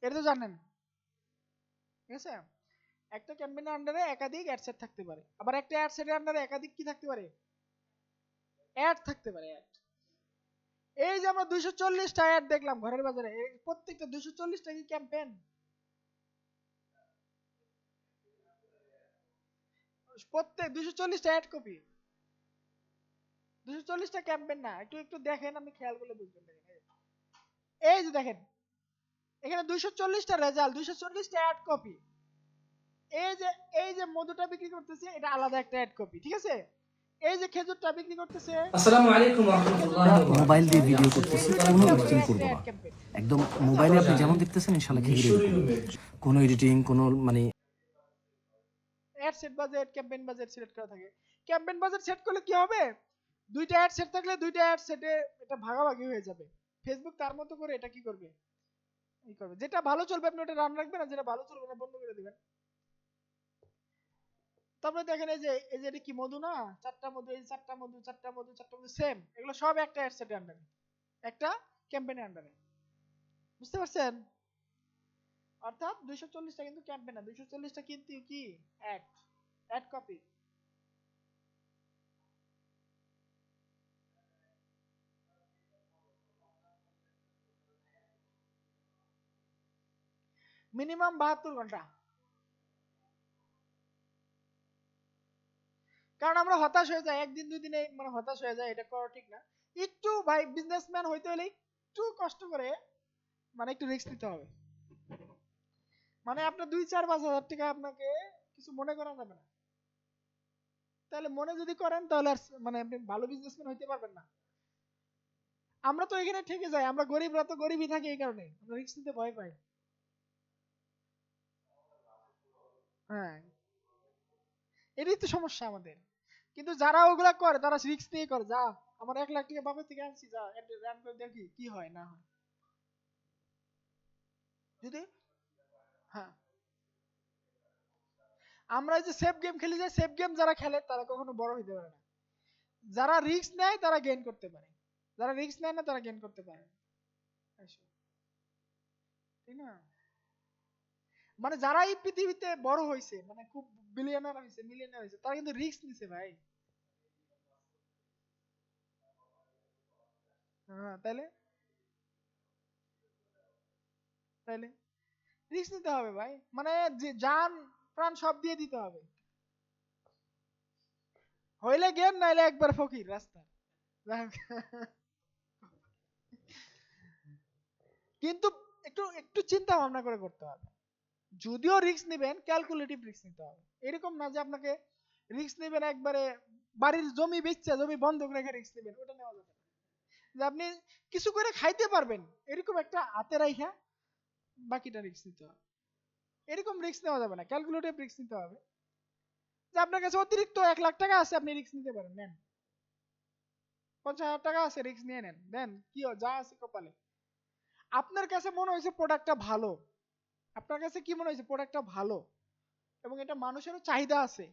এটা তো জানেন, ঠিক আছে? একটা ক্যাম্পেইনের আন্ডারে একাধিক অ্যাড সেট থাকতে পারে, আবার একটা অ্যাড সেটের আন্ডারে একাধিক কি থাকতে পারে, অ্যাড থাকতে পারে, অ্যাড। এই যে আমরা 240টা অ্যাড দেখলাম ঘরের বাজারে, প্রত্যেকটা 240টা কি ক্যাম্পেইন? প্রত্যেক 240টা অ্যাড কপি, 240টা ক্যাম্পেইন না। একটু একটু দেখেন, আপনি খেয়াল করলে বুঝবেন। দেখেন, এই যে দেখেন, এখানে 240টা রেজাল্ট, 240টা অ্যাড কপি। এই যে এই যে মধুটা বিক্রি করতেছে, এটা আলাদা একটা অ্যাড কপি, ঠিক আছে? এই যে খেজুরটা বিক্রি করতেছে, আসসালামু আলাইকুম ওয়া রাহমাতুল্লাহি ওয়া মোবাইল দিয়ে ভিডিও বারাকাতুহু। করতেছি, কোনো এডিটিং করবো না। ক্যাম্পেইন। একদম মোবাইলে আপনি যেমন দেখতেছেন ইনশাল্লাহ ঠিক রেডি করবো। কোনো এডিটিং, কোনো মানে ad set budget, campaign budget select করা থাকে। ক্যাম্পেইন বাজেট সেট করলে কি হবে, দুইটা অ্যাড সেট থাকলে দুইটা অ্যাড সেটে এটা ভাগাভাগি হয়ে যাবে। ফেসবুক তার মতো করে এটা কি করবে, এই করবে, যেটা ভালো চলবে আপনি ওটা রান রাখবেন, আর যেটা ভালো চলবে না বন্ধ করে দিবেন। তারপরে দেখেন, এই যে এটা কি মধু না, চারটা মধু, এই চারটা মধু, চারটা মধু, চারটা মধু সেম, এগুলো সব একটা অ্যাড সেটের আন্ডারে, একটা ক্যাম্পেইনের আন্ডারে। বুঝতে পারছেন? অর্থাৎ 240টা কিন্তু ক্যাম্পেইন না, 240টা কিন্তু কি, অ্যাড, অ্যাড কপি। মিনিমাম 72 ঘন্টা। কারণ আমরা হতাশ হয়ে যাই, একদিন দুই দিনে মানে হতাশ হয়ে যায়, এটা করা ঠিক না। একটু ভাই বিজনেসম্যান হইতে হলে একটু কষ্ট করে, মানে একটু রিস্ক নিতে হবে। মানে আপনার 2-4-5 হাজার টাকা আপনাকে কিছু মনে করা যাবে না। তাহলে মনে যদি করেন তাহলে আর মানে আপনি ভালো বিজনেসম্যান হইতে পারবেন না। আমরা তো এখানে ঠকে যাই, আমরা গরিবরা তো গরিবই থাকি, এই কারণে আমরা রিস্ক নিতে ভয় পাই। হ্যাঁ, এটাই তো সমস্যা আমাদের। কিন্তু যারা ওগুলা করে তারা রিস্ক নিয়ে করে, যা আমার 1 লাখ টাকা বাপের থেকে আনছি, যা রান করে দেখি কি হয় না হয়। যদি, হ্যাঁ, আমরা এই যে সেফ গেম খেলি, যে সেফ গেম যারা খেলে তারা কখনো বড় হইতে পারে না। যারা রিস্ক নেয় তারা গেইন করতে পারে, যারা রিস্ক নেয় না তারা গেইন করতে পারে না। আসো, ঠিক না? মানে যারা এই পৃথিবীতে বড় হয়েছে, মানে খুব বিলিয়নার হয়েছে, মিলিয়নার হয়েছে, তারা কিন্তু রিস্ক নিছে ভাই। হ্যাঁ, তাইলে তাইলে রিস্ক নিতে হবে ভাই, মানে যে জান প্রাণ সব দিয়ে দিতে হবে। হইলে গেম, নাইলে একবার ফকির রাস্তা। কিন্তু একটু একটু চিন্তা ভাবনা করে করতে হবে। যদিও রিস্ক নেবেন, ক্যালকুলেটিভ রিস্ক নিতে হবে। এরকম না যে আপনাকে রিস্ক নেবেন একবারে বাড়ির জমি বেচছে, জমি বন্ধক রেখে রিস্ক নেবেন, ওটা নেওয়া যাবে না। যে আপনি কিছু করে খাইতে পারবেন এরকম একটা হাতে রাইখা বাকিটা রিস্ক নিতে হবে। এরকম রিস্ক নেওয়া যাবে না, ক্যালকুলেটিভ রিস্ক নিতে হবে। যে আপনার কাছে অতিরিক্ত 1 লাখ টাকা আছে, আপনি রিস্ক নিতে পারেন, নেন। 50,000 টাকা আছে, রিস্ক নিয়ে নেন, দেন কি যা আছে কপালে। আপনার কাছে মনে হয়েছে প্রোডাক্টটা ভালো, আপনার কাছে কি মনে হয়েছে প্রোডাক্টটা ভালো, এবং এটা মানুষেরও চাহিদা আছে,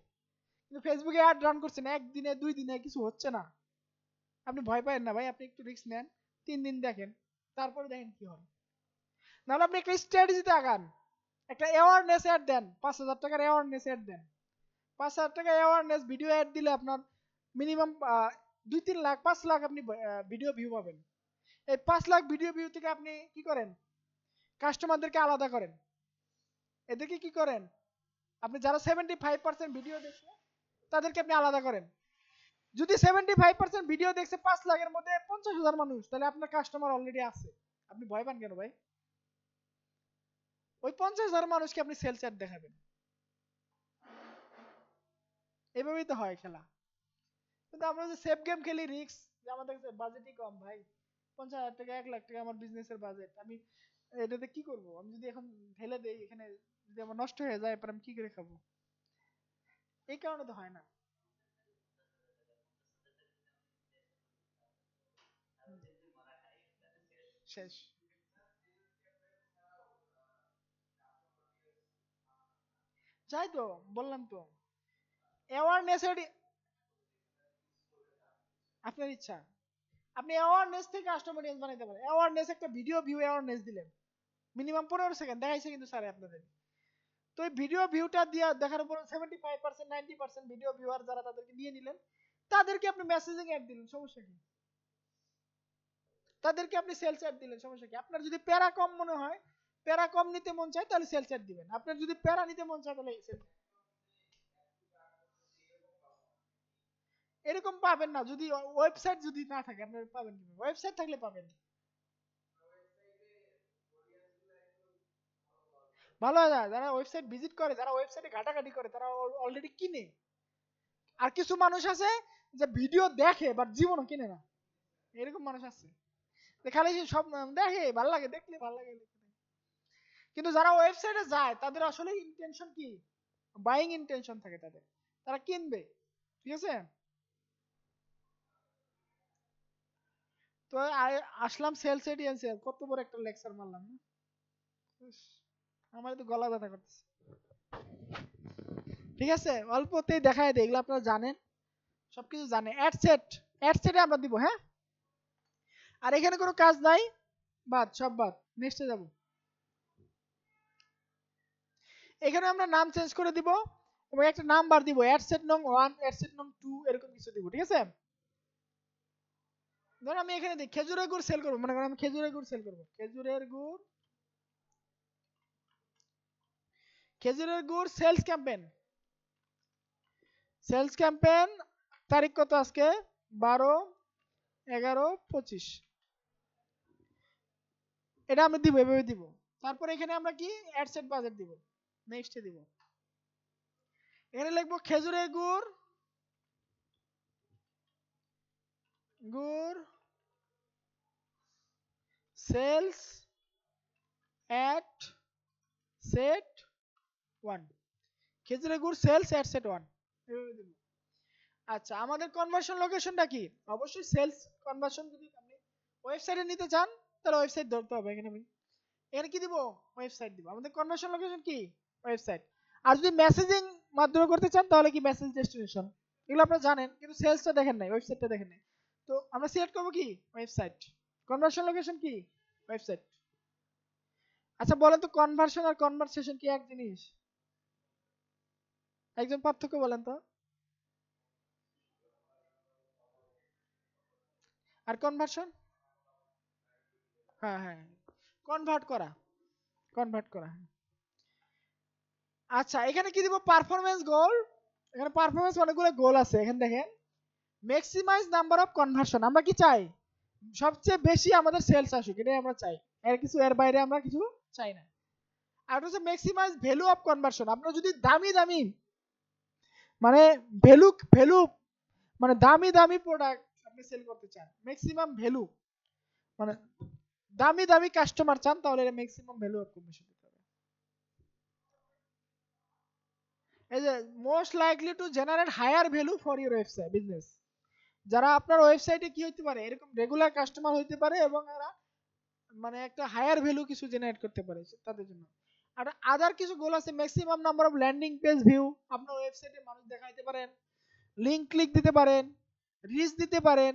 কিন্তু ফেসবুকে অ্যাড রান করছেন, একদিনে 2 দিনে কিছু হচ্ছে না, আপনি ভয় পাবেন না ভাই, আপনি একটু রিস্ক নেন, 3 দিন দেখেন, তারপরে দেখেন কি হয়। নাহলে আপনি একটা স্ট্র্যাটেজিতে আগান, একটা অ্যাওয়ারনেস অ্যাড দেন, 5,000 টাকার অ্যাওয়ারনেস অ্যাড দেন। 5,000 টাকা অ্যাওয়ারনেস ভিডিও অ্যাড দিলে আপনার মিনিমাম 2-3 লাখ, 5 লাখ আপনি ভিডিও ভিউ পাবেন। এই 5 লাখ ভিডিও ভিউ থেকে আপনি কি করেন, কাস্টমারদেরকে আলাদা করেন। এদেরকে কি করেন, আপনি যারা 75% ভিডিও দেখছে তাদেরকে আপনি আলাদা করেন। যদি 75% ভিডিও দেখছে 5 লাখের মধ্যে 50,000 মানুষ, তাহলে আপনার কাস্টমার অলরেডি আছে, আপনি ভয় পান কেন ভাই? ওই 50,000 মানুষকে আপনি সেল চ্যাট দেখাবেন, এভাবেই তো হয় খেলা। কিন্তু আমরা যে সেফ গেম খেলি, রিস্ক, যে আমাদের কাছে বাজেটই কম ভাই, 50,000 টাকা 1 লাখ টাকা আমার বিজনেসের বাজেট, আমি এটাতে কি করব? আমি যদি এখন ঢেলে দেই এখানে, যদি আমার নষ্ট হয়ে যায়, এরপর আমি কি করে খাবো? এই কারণে তো হয় না। শেষ। যাই তো, বললাম তো, অ্যাওয়ারনেস আপনার ইচ্ছা। আপনি অ্যাওয়ারনেস থেকে কাস্টমার অডিয়েন্স বানাইতে পারেন। অ্যাওয়ারনেস একটা ভিডিও ভিউ অ্যাওয়ারনেস দিলেন, মিনিমাম 15 সেকেন্ড দেখাইছে কিন্তু স্যার আপনাদের। তো এই ভিডিও ভিউটা দিয়ে দেখার পর 75% 90% ভিডিও ভিউয়ার যারা, তাদেরকে নিয়ে নিলেন, তাদেরকে আপনি মেসেজিং অ্যাড দিলেন, সমস্যা কি? তাদেরকে আপনি সেলস অ্যাড দিলেন, সমস্যা কি? আপনার যদি প্যারা কম মনে হয়, প্যারা কম নিতে মন চায়, তাহলে সেলস অ্যাড দিবেন। আপনার যদি প্যারা নিতে মন চায়, তাহলে এরকম পাবেন না। যদি ওয়েবসাইট যদি না থাকে, আপনার পাবেন কি? ওয়েবসাইট থাকলে পাবেন। ভালো হয় না, যারা ওয়েবসাইট ভিজিট করে, যারা ওয়েবসাইটে ঘাটাঘাটি করে, তারা অলরেডি কিনে। আর কিছু মানুষ আছে যে ভিডিও দেখে বাট জীবনও কিনে না, এরকম মানুষ আছে। খালি সে সব দেখে, ভালো লাগে, দেখলে ভালো লাগে। কিন্তু যারা ওয়েবসাইটে যায়, তাদের আসলে ইন্টেনশন কি? বাইং ইন্টেনশন থাকে তাদের, তারা কিনবে। ঠিক আছে? তো আসলাম সেলস এডিয়েন্সি, কত বড় একটা লেকচার মারলাম না? ইস, আমার তো গলা ব্যথা করতেছে। ঠিক আছে, অল্পতেই দেখায় দেয়, এগুলো আপনারা জানেন, সবকিছু জানে। অ্যাড সেটে আমরা দিব, হ্যাঁ। আর এখানে কোনো কাজ নাই, বাদ, সব বাদ। নেক্সটে যাব। এখানে আমরা নাম চেঞ্জ করে দিব এবং একটা নাম্বার দিব, অ্যাডসেট নং 1, অ্যাডসেট নং 2, এরকম কিছু দিব। ঠিক আছে? ধরুন আমি এখানে দিই খেজুরের গুড় সেল করবো, মনে করেন আমি খেজুরের গুড় সেল করবো। খেজুরের গুড় সেলস ক্যাম্পেন। তারিখ কত আজকে? 12/11/25। এটা আমি দিব, এভাবে দিব। তারপর এখানে আমরা কি অ্যাডসেট বাজেট দিব, নেক্সটে দিব। এখানে লিখবো খেজুরের গুড় সেলস অ্যাট সেট 1। খেজুরের গুড় সেলস অ্যাট সেট 1, এভাবে দিব। আচ্ছা, আমাদের কনভার্সন লোকেশনটা কি? অবশ্যই সেলস কনভার্সন। যদি আপনি ওয়েবসাইটে নিতে চান, তাহলে ওয়েবসাইট ধরতে হবে। এখানে কি দিব? ওয়েবসাইট দিব। আমাদের কনভার্সন লোকেশন কি? ওয়েবসাইট। আর যদি মেসেজিং মাধ্যমে করতে চান, তাহলে কি মেসেজ ডেস্টিনেশন। এগুলো আপনারা জানেন, কিন্তু সেলসটা দেখেন নাই, ওয়েবসাইটটা দেখেন নাই। তো আমরা সিলেক্ট করবো কি? ওয়েবসাইট। কনভার্সন লোকেশন কি? ওয়েবসাইট। আচ্ছা বলেন তো, কনভার্সন আর কনভারসেশন কি এক জিনিস? একজন পার্থক্য বলেন তো। আর কনভার্সন? হ্যাঁ হ্যাঁ, কনভার্ট করা, কনভার্ট করা। আচ্ছা, এখানে কি দিব? পারফরম্যান্স গোল। এখানে পারফরম্যান্স অনেকগুলো গোল আছে, এখানে দেখেন। ম্যাক্সিমাইজ নাম্বার অফ কনভার্সন, আমরা কি চাই? সবচেয়ে বেশি আমাদের সেলস আসুক, এটাই আমরা চাই। এর বাইরে আমরা কিছু চাই না। আর হচ্ছে ম্যাক্সিমাইজ ভ্যালু অফ কনভার্সন। আপনারা যদি দামি দামি, মানে ভ্যালু ভ্যালু মানে দামি দামি প্রোডাক্ট আপনি সেল করতে চান, ম্যাক্সিমাম ভ্যালু, মানে দামি দামি কাস্টমার চান, তাহলে ম্যাক্সিমাম ভ্যালু অফ কনভার্সন দিতে হবে। এই যে most likely to generate higher value for your website business. যারা আপনার ওয়েবসাইটে কি হইতে পারে, এরকম রেগুলার কাস্টমার হইতে পারে, এবং এরা মানে একটা হায়ার ভ্যালু কিছু জেনারেট করতে পারে তাদের জন্য। আর আদার কিছু গোল আছে, maximum number of landing page view, আপনার ওয়েবসাইটে মানুষ দেখাইতে পারেন, লিংক ক্লিক দিতে পারেন, রিচ দিতে পারেন,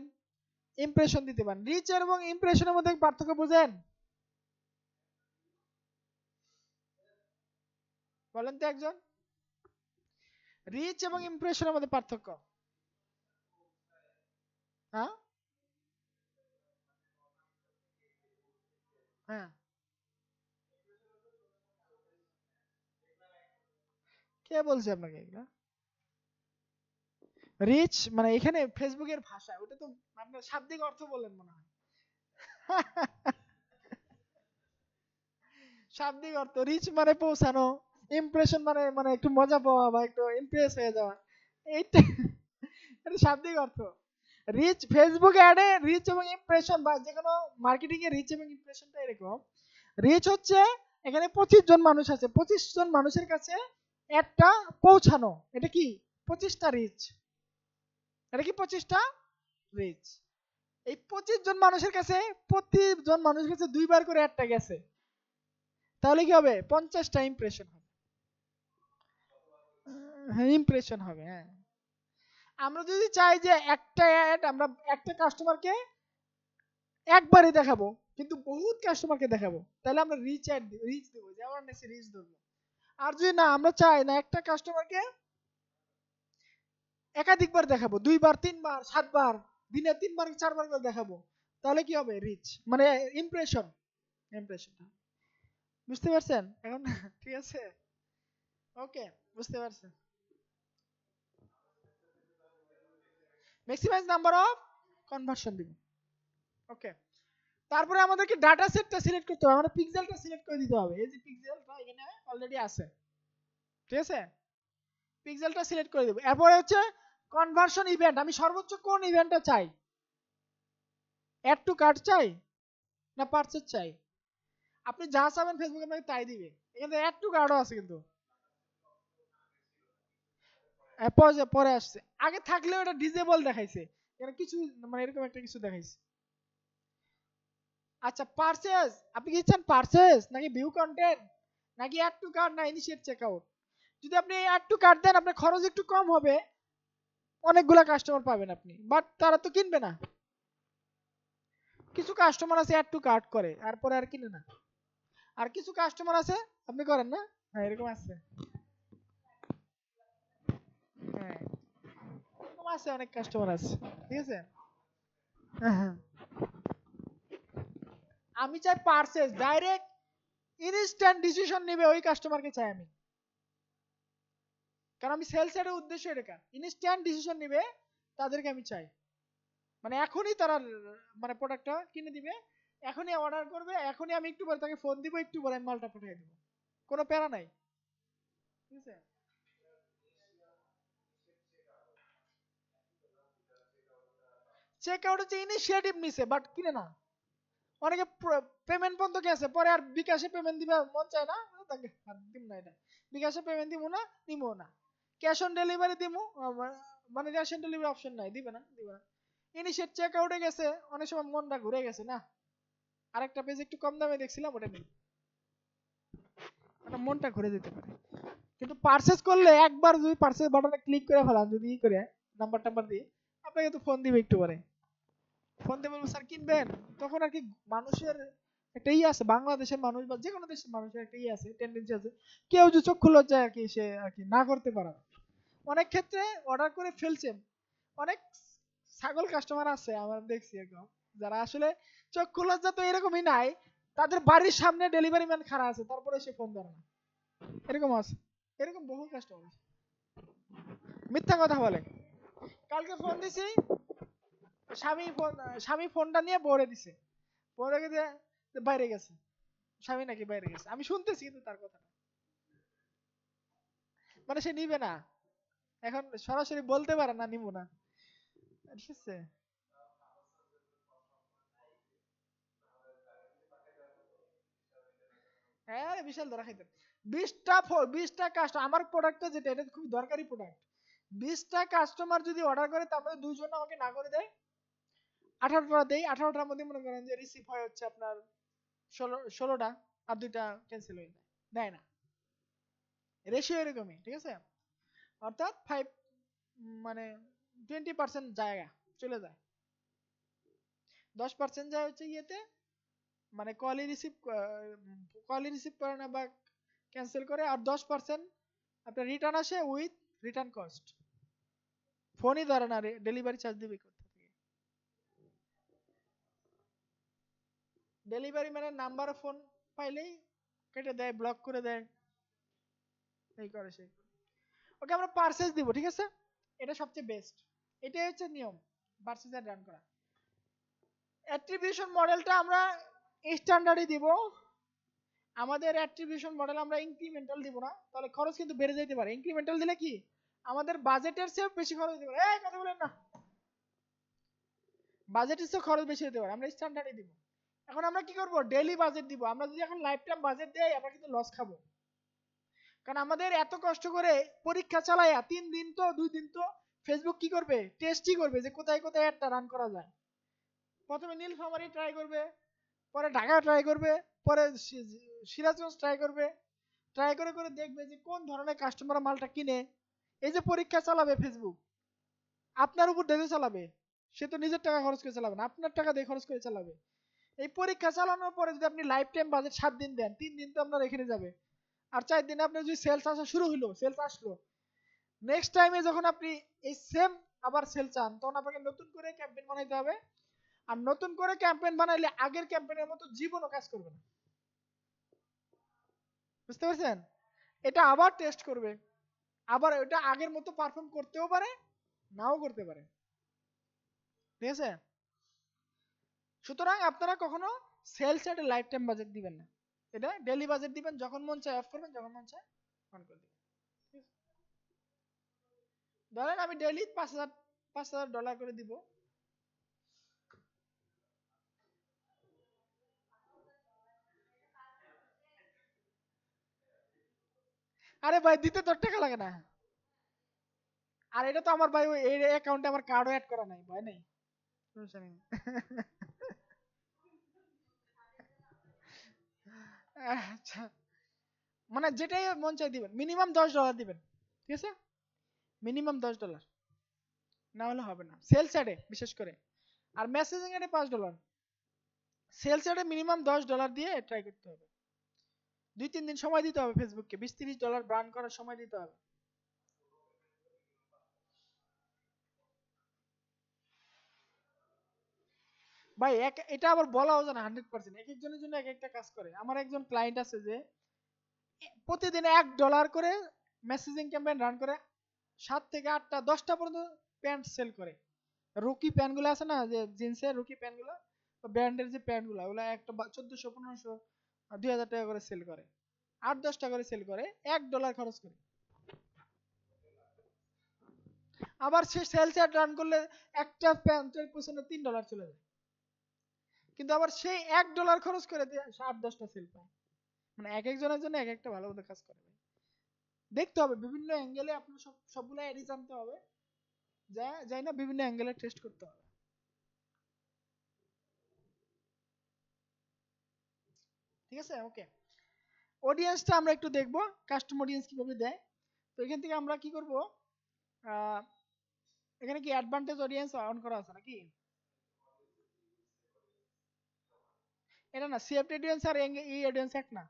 ইমপ্রেশন দিতে পারেন। রিচ এবং ইমপ্রেশনের মধ্যে পার্থক্য বুঝেন? বলেন তো একজন। রিচ এবং ইমপ্রেশনের মধ্যে পার্থক্য। হ্যাঁ হ্যাঁ, কে বলছে আপনাকে এগুলা? রিচ মানে এখানে ফেসবুকের ভাষা, ওটা তো আপনার শাব্দিক অর্থ বললেন মনে হয়। শাব্দিক অর্থ, রিচ মানে পৌঁছানো, ইমপ্রেশন মানে মানে একটু মজা পাওয়া বা একটু ইমপ্রেস হয়ে যাওয়া, এইটা এটা শাব্দিক অর্থ। রিচ ফেসবুক অ্যাডে রিচ এবং ইমপ্রেশন বা যে কোনো মার্কেটিং এর রিচ এবং ইমপ্রেশনটা এরকম। রিচ হচ্ছে এখানে 25 জন মানুষ আছে, 25 জন মানুষের কাছে একটা পৌঁছানো, এটা কি 25টা রিচ, এটা কি 25টা রিচ। এই 25 জন মানুষের কাছে প্রতিজন মানুষের কাছে দুইবার করে একটা গেছে, তাহলে কি হবে 50টা ইমপ্রেশন হবে। হ্যাঁ ইমপ্রেশন হবে, হ্যাঁ। আমরা যদি চাই যে একটা অ্যাড আমরা একটা কাস্টমারকে একবারই দেখাবো কিন্তু বহুত কাস্টমারকে দেখাবো, তাহলে আমরা রিচ অ্যাড রিচ দেবো, যে অ্যাওয়ারনেসে রিচ দেবো। আর যদি না আমরা চাই না একটা কাস্টমারকে একাধিকবার দেখাবো, দুইবার তিনবার সাতবার, দিনে তিনবার চারবার করে দেখাবো, তাহলে কি হবে রিচ মানে ইমপ্রেশন, ইমপ্রেশন। বুঝতে পারছেন এখন? ঠিক আছে, ওকে, বুঝতে পারছেন। ম্যাক্সিমাইজ নাম্বার অফ কনভার্সন দিব, ওকে। তারপরে আমাদেরকে ডাটা সেটটা সিলেক্ট করতে হবে, আমাদের পিক্সেলটা সিলেক্ট করে দিতে হবে। এই যে পিক্সেলটা এখানে অলরেডি আছে, ঠিক আছে, পিক্সেলটা সিলেক্ট করে দেব। এরপরে হচ্ছে কনভার্সন ইভেন্ট, আমি সর্বোচ্চ কোন ইভেন্টটা চাই, অ্যাড টু কার্ট চাই না পারচেজ চাই। আপনি যা চাবেন ফেসবুক আপনাকে তাই দিবে। এখানে অ্যাড টু কার্টও আছে কিন্তু পরে আসছে, আগে থাকলেও এটা ডিজেবল দেখাইছে, এখানে কিছু মানে এরকম একটা কিছু দেখাইছে। আচ্ছা পারচেজ, আপনি কি চান পারচেজ নাকি ভিউ কন্টেন্ট নাকি অ্যাড টু কার্ট না ইনিশিয়েট চেকআউট। যদি আপনি অ্যাড টু কার্ট দেন আপনার খরচ একটু কম হবে, অনেকগুলা কাস্টমার পাবেন আপনি, বাট তারা তো কিনবে না। কিছু কাস্টমার আছে অ্যাড টু কার্ট করে আর পরে আর কিনে না, আর কিছু কাস্টমার আছে আপনি করেন না, হ্যাঁ এরকম আছে, হ্যাঁ এরকম আছে, অনেক কাস্টমার আছে, ঠিক আছে। হ্যাঁ হ্যাঁ। আমি চাই পারচেজ ডাইরেক্ট ইনস্ট্যান্ট ডিসিশন নেবে ওই কাস্টমারকে চাই আমি, কারণ আমি সেলস এর উদ্দেশ্য এটা, ইনস্ট্যান্ট ডিসিশন নেবে তাদেরকে আমি চাই, মানে এখনই তারা মানে প্রোডাক্টটা কিনে দিবে, এখনই অর্ডার করবে, এখনই আমি একটু পরে তাকে ফোন দিব, একটু পরে আমি মালটা পাঠিয়ে দিব, কোনো প্যারা নাই, ঠিক আছে। চেক আউট হচ্ছে ইনিশিয়েটিভ নিছে বাট কিনে না, অনেকে পেমেন্ট বন্ধ গেছে পরে আর বিকাশে পেমেন্ট দিবে মন চায় না, তাকে দিব না, এটা বিকাশে পেমেন্ট দিব না, নিবো না, ক্যাশ অন ডেলিভারি দিব, মানে ক্যাশ অন ডেলিভারি অপশন নাই, দিবে না দিবে না। ইনিশিয়েট চেক আউটে গেছে, অনেক সময় মনটা ঘুরে গেছে না, আরেকটা পেজ একটু কম দামে দেখছিলাম ওটা নেই, মানে মনটা ঘুরে যেতে পারে। কিন্তু পারচেজ করলে একবার যদি পারচেজ বাটনে ক্লিক করে ফেলান, যদি ই করে নাম্বার টাম্বার দিয়ে, আপনাকে তো ফোন দিবে একটু পরে, ফোন দিয়ে বলবো স্যার কিনবেন, তখন আর কি মানুষের একটা ই আছে, বাংলাদেশের মানুষ বা যে কোনো দেশের মানুষের একটা ই আছে, টেন্ডেন্সি আছে, কেউ যে চক্ষু লজ্জায় আর কি সে আর কি না করতে পারে। অনেক ক্ষেত্রে অর্ডার করে ফেলছে, অনেক ছাগল কাস্টমার আছে আমার দেখছি এরকম, যারা আসলে চক্ষু লজ্জা তো এরকমই নাই, তাদের বাড়ির সামনে ডেলিভারি ম্যান খাড়া আছে তারপরে সে ফোন ধরে না, এরকম আছে, এরকম বহু কাস্টমার আছে, মিথ্যা কথা বলে। কালকে ফোন দিছি, স্বামী ফোন, স্বামী ফোনটা নিয়ে বউরে দিছে, বউরে দিয়ে বাইরে গেছে, স্বামী নাকি বাইরে গেছে, আমি শুনতেছি কিন্তু তার কথা, মানে সে নিবে না, এখন সরাসরি বলতে পারে না নিব না, ঠিক আছে। হ্যাঁ বিশাল ধরা খাইতেন। 20টা কাস্টমার আমার প্রোডাক্টটা যেটা এটা খুব দরকারি প্রোডাক্ট, 20টা কাস্টমার যদি অর্ডার করে তার মধ্যে দুইজন আমাকে না করে দেয়, 18টা দেই, 18টার মধ্যে মনে করেন যে রিসিভ হয় হচ্ছে আপনার 16টা, আর দুইটা ক্যান্সেল হয়ে যায়, দেয় না, রেশিও এরকমই, ঠিক আছে। অর্থাৎ 5 মানে 20% জায়গা চলে যায়, 10% যায় হচ্ছে ইয়েতে, মানে কলই রিসিভ করে না বা ক্যান্সেল করে, আর 10% আপনার রিটার্ন আসে উইথ রিটার্ন কস্ট, ফোনই ধরে না, ডেলিভারি চার্জ দিবে কোথা থেকে, ডেলিভারি ম্যানের নাম্বার ফোন পাইলেই কেটে দেয়, ব্লক করে দেয়, এই করে সেই। ওকে আমরা পারচেজ দিব, ঠিক আছে, এটা সবচেয়ে বেস্ট, এটাই হচ্ছে নিয়ম পারচেজ রান করা। অ্যাট্রিবিউশন মডেলটা আমরা স্ট্যান্ডার্ডই দিব, আমাদের অ্যাট্রিবিউশন মডেল আমরা ইনক্রিমেন্টাল দিব না, তাহলে খরচ কিন্তু বেড়ে যেতে পারে। ইনক্রিমেন্টাল দিলে কি আমাদের বাজেটের চেয়ে বেশি খরচ দিতে পারে, এই কথা বলেন না, বাজেট ইচ্ছে খরচ বেশি হতে পারে, আমরা স্ট্যান্ডার্ডে দিব। এখন আমরা কি করব, ডেইলি বাজেট দিব। আমরা যদি এখন লাইফ টাইম বাজেট দেই আমরা কিন্তু লস খাবো, কারণ আমাদের এত কষ্ট করে পরীক্ষা চালায়া 3 দিন তো 2 দিন তো ফেসবুক কি করবে, টেস্টই করবে যে কোথায় কোথায় একটা রান করা যায়। প্রথমে নীলফামারী ট্রাই করবে, পরে ঢাকা ট্রাই করবে, পরে সিরাজগঞ্জ ট্রাই করবে, ট্রাই করে করে দেখবে যে কোন ধরনের কাস্টমার মালটা কিনে। এই যে পরীক্ষা চালাবে ফেসবুক, আপনার উপর দেখে চালাবে, সে তো নিজের টাকা খরচ করে চালাবে না, আপনার টাকা দিয়ে খরচ করে চালাবে। এই পরীক্ষা চালানোর পরে যদি আপনি লাইফ টাইম বাজেট 7 দিন দেন, 3 দিন তো আপনার এখানে যাবে, আর 4 দিনে আপনার যদি সেলস আসা শুরু হলো, সেলস আসলো, নেক্সট টাইমে যখন আপনি এই সেম আবার সেল চান, তখন আপনাকে নতুন করে ক্যাম্পেইন বানাইতে হবে। আর নতুন করে ক্যাম্পেইন বানাইলে আগের ক্যাম্পেইনের মতো জীবনও কাজ করবে না, বুঝতে পারছেন? এটা আবার টেস্ট করবে, আবার ওটা আগের মতো পারফর্ম করতেও পারে, নাও করতে পারে, ঠিক আছে? সুতরাং আপনারা কখনো সেলস এর লাইফ টাইম বাজেট দিবেন না, এটা ডেইলি বাজেট দিবেন, যখন মন চায় অফ করবেন, যখন মন চায় অন করে দিবেন। ধরেন আমি ডেইলি 5,000 ডলার করে দিব, আরে ভাই দিতে তোর টাকা লাগে না, আর এটা তো আমার ভাই এই অ্যাকাউন্টে আমার কার্ডও অ্যাড করা নাই ভাই, নাই সমস্যা নেই। আচ্ছা, মানে যেটাই মন চাই দিবেন, মিনিমাম $10 দিবেন, ঠিক আছে? মিনিমাম $10, না হলে হবে না সেলস অ্যাডে বিশেষ করে। আর মেসেজিং অ্যাডে $5, সেলস অ্যাডে মিনিমাম $10 দিয়ে ট্রাই করতে হবে। 2-3 দিন সময় দিতে হবে ফেসবুককে, $20-30 বার্ন করার সময় দিতে হবে। ভাই এটা আবার বলাও যায় না 100%, এক একজনের জন্য এক একটা কাজ করে। আমার একজন ক্লায়েন্ট আছে যে প্রতিদিন $1 করে মেসেজিং ক্যাম্পেইন রান করে, 7 থেকে 8টা 10টা পর্যন্ত প্যান্ট সেল করে। রুকি প্যান্ট গুলো আছে না, যে জিন্সের রুকি প্যান্ট গুলো, ব্র্যান্ডের যে প্যান্ট গুলো, ওগুলো একটা 1400, 1500, 2000 টাকা করে সেল করে, 8-10টা করে সেল করে, $1 খরচ করে। আবার সে সেলস অ্যাড রান করলে একটা প্যান্টের পিছনে $3 চলে যায়, কিন্তু আবার সেই $1 খরচ করে 8-10টা সেল পায়। মানে এক একজনের জন্য এক একটা ভালো মতো কাজ করে। দেখতে হবে বিভিন্ন অ্যাঙ্গেলে, আপনার সবগুলো অ্যাডই জানতে হবে, যাই না বিভিন্ন অ্যাঙ্গেলে টেস্ট করতে হবে, ঠিক আছে? ওকে, অডিয়েন্সটা আমরা একটু দেখবো, কাস্টম অডিয়েন্স কিভাবে দেয়। তো এখান থেকে আমরা কি করব, আহ, এখানে কি অ্যাডভান্টেজ অডিয়েন্স অন করা আছে নাকি? এটা না, সেভড অডিয়েন্স আর এই অডিয়েন্স এক না।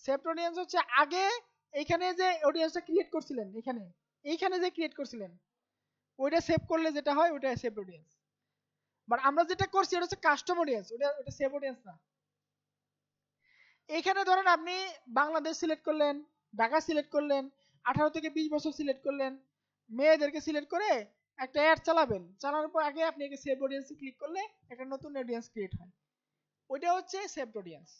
সেভড অডিয়েন্স হচ্ছে আগে এইখানে যে অডিয়েন্সটা ক্রিয়েট করছিলেন, এইখানে যে ক্রিয়েট করছিলেন, ওইটা সেভ করলে যেটা হয় ওইটা সেভড অডিয়েন্স। বাট আমরা যেটা করছি এটা হচ্ছে কাস্টম অডিয়েন্স, ওটা সেভ অডিয়েন্স না। এইখানে ধরেন আপনি বাংলাদেশ সিলেক্ট করলেন, ঢাকা সিলেক্ট করলেন, 18 থেকে 20 বছর সিলেক্ট করলেন, মেয়েদেরকে সিলেক্ট করে একটা অ্যাড চালাবেন, চালানোর পর আগে আপনি সেভ অডিয়েন্সে ক্লিক করলে একটা নতুন অডিয়েন্স ক্রিয়েট হয়, ওইটা হচ্ছে সেভড অডিয়েন্স।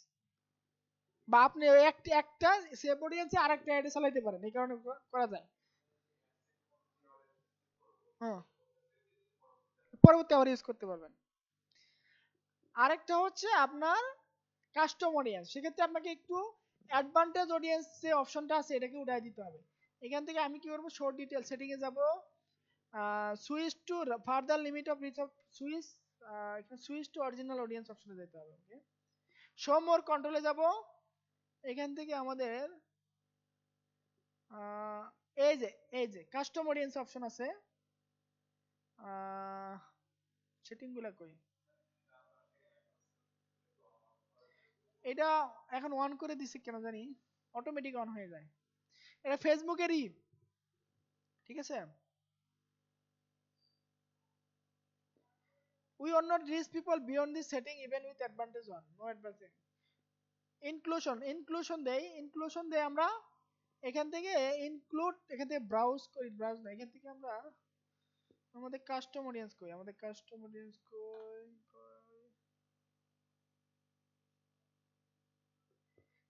বা আপনি ওই একটা সেভ অডিয়েন্সে আরেকটা অ্যাড চালাইতে পারেন, এই কারণে করা যায়। হ্যাঁ, পরবর্তী আবার ইউজ করতে পারবেন। আরেকটা হচ্ছে আপনার কাস্টম অডিয়েন্স, সেক্ষেত্রে আপনাকে একটু অ্যাডভান্টেজ অডিয়েন্স যে অপশনটা আছে এটাকে উঠাই দিতে হবে। এখান থেকে আমি কি করবো, শো ডিটেল সেটিং এ যাব, switch to further limit of reach of switch, এখানে সুইচ টু অরিজিনাল অডিয়েন্স অপশনে যেতে হবে। ওকে, শো মোর কন্ট্রোলে যাব, এখান থেকে আমাদের আহ, এই যে কাস্টম অডিয়েন্স অপশন আছে, সেটিং গুলা কই, এটা এখন অন করে দিছি কেন জানি, অটোমেটিক অন হয়ে যায়, এটা ফেসবুকেরই, ঠিক আছে? We will not reach people beyond this setting even with advantage on, no advantage. Inclusion দেই আমরা এখান থেকে, এখান থেকে ব্রাউজ না, এখান থেকে আমরা আমাদের কাস্টম অডিয়েন্স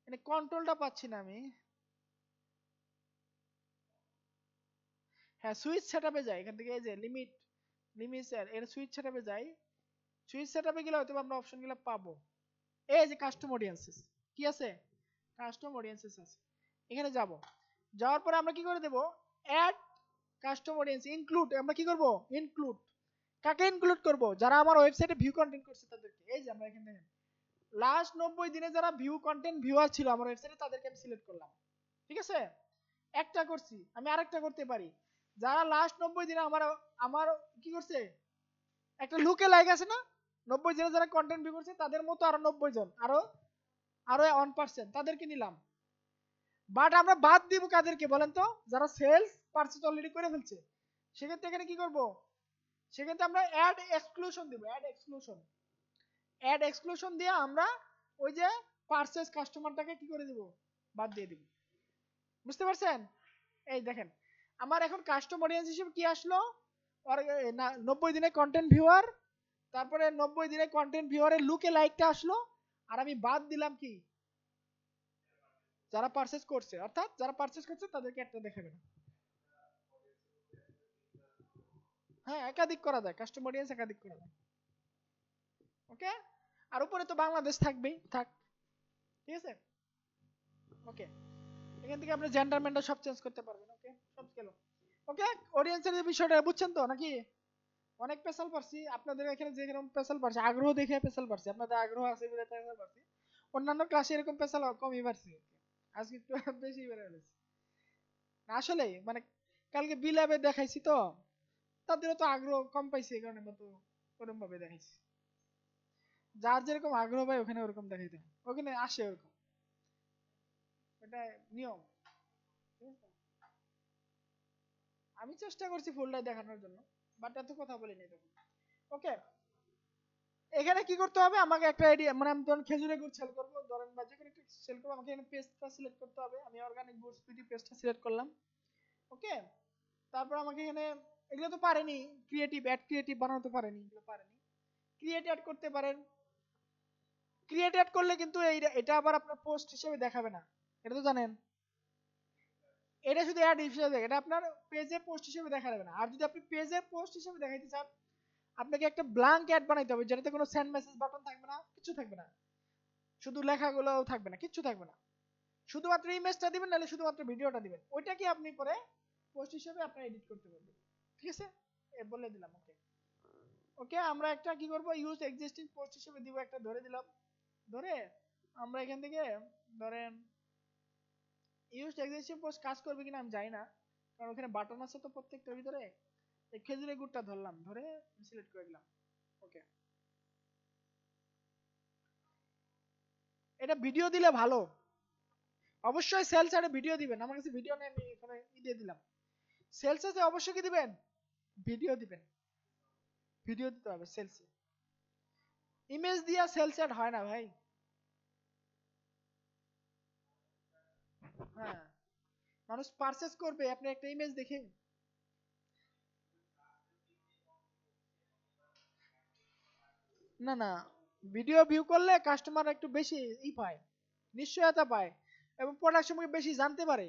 মানে কন্ট্রোলটা পাচ্ছি না আমি। হ্যাঁ, সুইচ সেটআপে যাই, এখান থেকে এই যে লিমিট এর সুইচ সেটআপে যাই, সুইচ সেটআপে গেলে হয়তো আমরা অপশনগুলো পাবো। এই যে কাস্টম অডিয়েন্সেস কি আছে, কাস্টম অডিয়েন্সেস আছে, এখানে যাব। যাওয়ার পরে আমরা কি করে দেব, অ্যাড কাস্টম অডিয়েন্স ইনক্লুড, আমরা কি করব, ইনক্লুড। কাকে ইনক্লুড করব, যারা আমার ওয়েবসাইটে ভিউ কন্টেন্ট করছে তাদেরকে। এই যে আমরা এখানে দেখেন লাস্ট 90 দিনে যারা ভিউ কন্টেন্ট ভিউয়ার ছিল আমার ওয়েবসাইটে তাদেরকে আমি সিলেক্ট করলাম। ঠিক আছে, একটা করছি, আমি আরেকটা করতে পারি। যারা লাস্ট 90 দিনে আমার আমার কি করছে, একটা লুকে লাইক আছে না, 90 জনে যারা কন্টেন্ট ভিউ করছে তাদের মতো আরো 90 জন, আরো আরো 1% তাদেরকে নিলাম। বাট আমরা বাদ দিব কাদেরকে বলেন তো, যারা সেলস পারচেজ অলরেডি করে ফেলছে। সেক্ষেত্রে এখানে কি করব, সেক্ষেত্রে আমরা অ্যাড এক্সক্লুশন দিব, অ্যাড এক্সক্লুশন দিয়ে আমরা ওই যে পারচেজ কাস্টমারটাকে কি করে দিব, বাদ দিয়ে দিব। বুঝতে পারছেন? এই দেখেন আমার এখন কাস্টম অডিয়েন্স হিসেবে কি আসলো, 90 দিনে কন্টেন্ট ভিউয়ার, তারপরে 90 দিনে কন্টেন্ট ভিউয়ারের লুকে লাইকটা আসলো, আর আমি বাদ দিলাম কি, যারা পারচেজ করছে, অর্থাৎ যারা পারচেজ করছে তাদেরকে একটা দেখাবে না। হ্যাঁ, একাধিক করা যায়, কাস্টম অডিয়েন্স একাধিক করা যায়। ওকে, আর উপরে তো বাংলাদেশ থাকবেই, থাক। ঠিক আছে, ওকে। এখান থেকে আপনি জেন্ডার মেন্ডার সব চেঞ্জ করতে পারবেন। ওকে, সব গেল। ওকে, অডিয়েন্সের যে বিষয়টা বুঝছেন তো নাকি? অনেক পেশাল পারছি আপনাদের এখানে, যেরকম পেশাল পারছি আগ্রহ দেখে পেশাল পারছি, আপনাদের আগ্রহ আছে বলে পেশাল পারছি। অন্যান্য ক্লাসে এরকম পেশাল কমই পারছি, আজকে একটু বেশি বেড়ে গেছে। আসলে মানে কালকে বিলাবে দেখাইছি তো, তাদেরও তো আগ্রহ কম পাইছে, এই কারণে মতো ওরকম ভাবে দেখাইছি। যার যেরকম আগ্রহ পায় ওখানে ওরকম দেখাইতে হয়, ওখানে আসে ওরকম, এটা নিয়ম। ঠিক আছে? আমি চেষ্টা করছি ফুলটাই দেখানোর জন্য, বাট এত কথা বলি নাই তখন। ওকে, এখানে কি করতে হবে, আমাকে একটা আইডিয়া, মানে আমি ধরেন খেজুরের গুড় সেল করবো, ধরেন বা যে কোনো একটা সেল করবো, আমাকে এখানে পেজটা সিলেক্ট করতে হবে। আমি অর্গানিক গুডস বিডি পেজটা সিলেক্ট করলাম। ওকে, তারপর আমাকে এখানে এগুলো তো পারেনি, ক্রিয়েটিভ বানাতে পারেনি, এগুলো পারেনি। ক্রিয়েট অ্যাড করতে পারেন, ক্রিয়েট অ্যাড করলে কিন্তু এটা আবার আপনার পোস্ট হিসেবে দেখাবে না, এটা তো জানেন। এটা শুধু অ্যাড হিসেবে, এটা আপনার পেজে পোস্ট হিসেবে দেখা যাবে না। আর যদি আপনি পেজে পোস্ট হিসেবে দেখাইতে চান, আপনাকে একটা ব্ল্যাঙ্ক অ্যাড বানাইতে হবে, যেটাতে কোনো সেন্ড মেসেজ বাটন থাকবে না, কিছু থাকবে না, শুধু লেখাগুলোও থাকবে না, কিচ্ছু থাকবে না, শুধুমাত্র ইমেজটা দিবেন, নাহলে শুধুমাত্র ভিডিওটা দিবেন, ওইটাকে আপনি পরে পোস্ট হিসেবে আপনি এডিট করতে পারবেন। ঠিক আছে, বলে দিলাম। ওকে, ওকে, আমরা একটা কি করব, ইউজ এক্সিস্টিং পোস্ট হিসেবে দিব, একটা ধরে দিলাম। ধরে আমরা এখান থেকে ধরেন ইউজ এক্সিস্টিং পোস্ট কাজ করবে কিনা আমি জানি না, কারণ ওখানে বাটন আছে তো প্রত্যেকটার ভিতরে। এই খেজুরের গুড়টা ধরলাম, ধরে সিলেক্ট করে দিলাম। ওকে, এটা ভিডিও দিলে ভালো, অবশ্যই সেলস আরে ভিডিও দিবেন। আমার কাছে ভিডিও নেই, আমি এখানে দিয়ে দিলাম। সেলসে অবশ্যই কি দিবেন, ভিডিও দিবেন, ভিডিও দিতে হবে সেলসে। ইমেজ দিয়া সেলস অ্যাড হয় না ভাই। হ্যাঁ, মানুষ পারচেজ করবে আপনি একটা ইমেজ দেখে। না না, ভিডিও ভিউ করলে কাস্টমার একটু বেশি পায়, নিশ্চয়তা পায়, এবং প্রোডাক্ট সম্পর্কে বেশি জানতে পারে।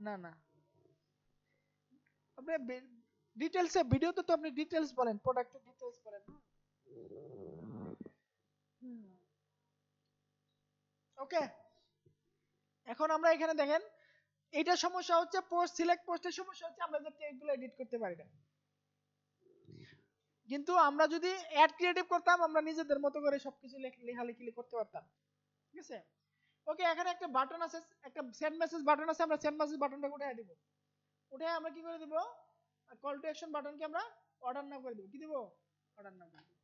না না, আপনি ডিটেলসে ভিডিওতে তো আপনি ডিটেলস বলেন, প্রোডাক্টের ডিটেলস বলেন। ওকে, এখন আমরা এখানে দেখেন, এইটা সমস্যা হচ্ছে পোস্ট সিলেক্ট পোস্টের সমস্যা হচ্ছে আমরা যে টেক্সটগুলো এডিট করতে পারি না। কিন্তু আমরা যদি অ্যাড ক্রিয়েটিভ করতাম, আমরা নিজেদের মতো করে সবকিছু লেখালেখি করতে পারতাম। ঠিক আছে, ওকে, এখানে একটা বাটন আছে, একটা সেন্ড মেসেজ বাটন আছে, আমরা সেন্ড মেসেজ বাটনটা উঠিয়ে দিব। উঠে আমরা কি করে দিব, কল টু অ্যাকশন বাটনকে আমরা অর্ডার নাও করে দিব। কি দিব, অর্ডার নাও করে দিব।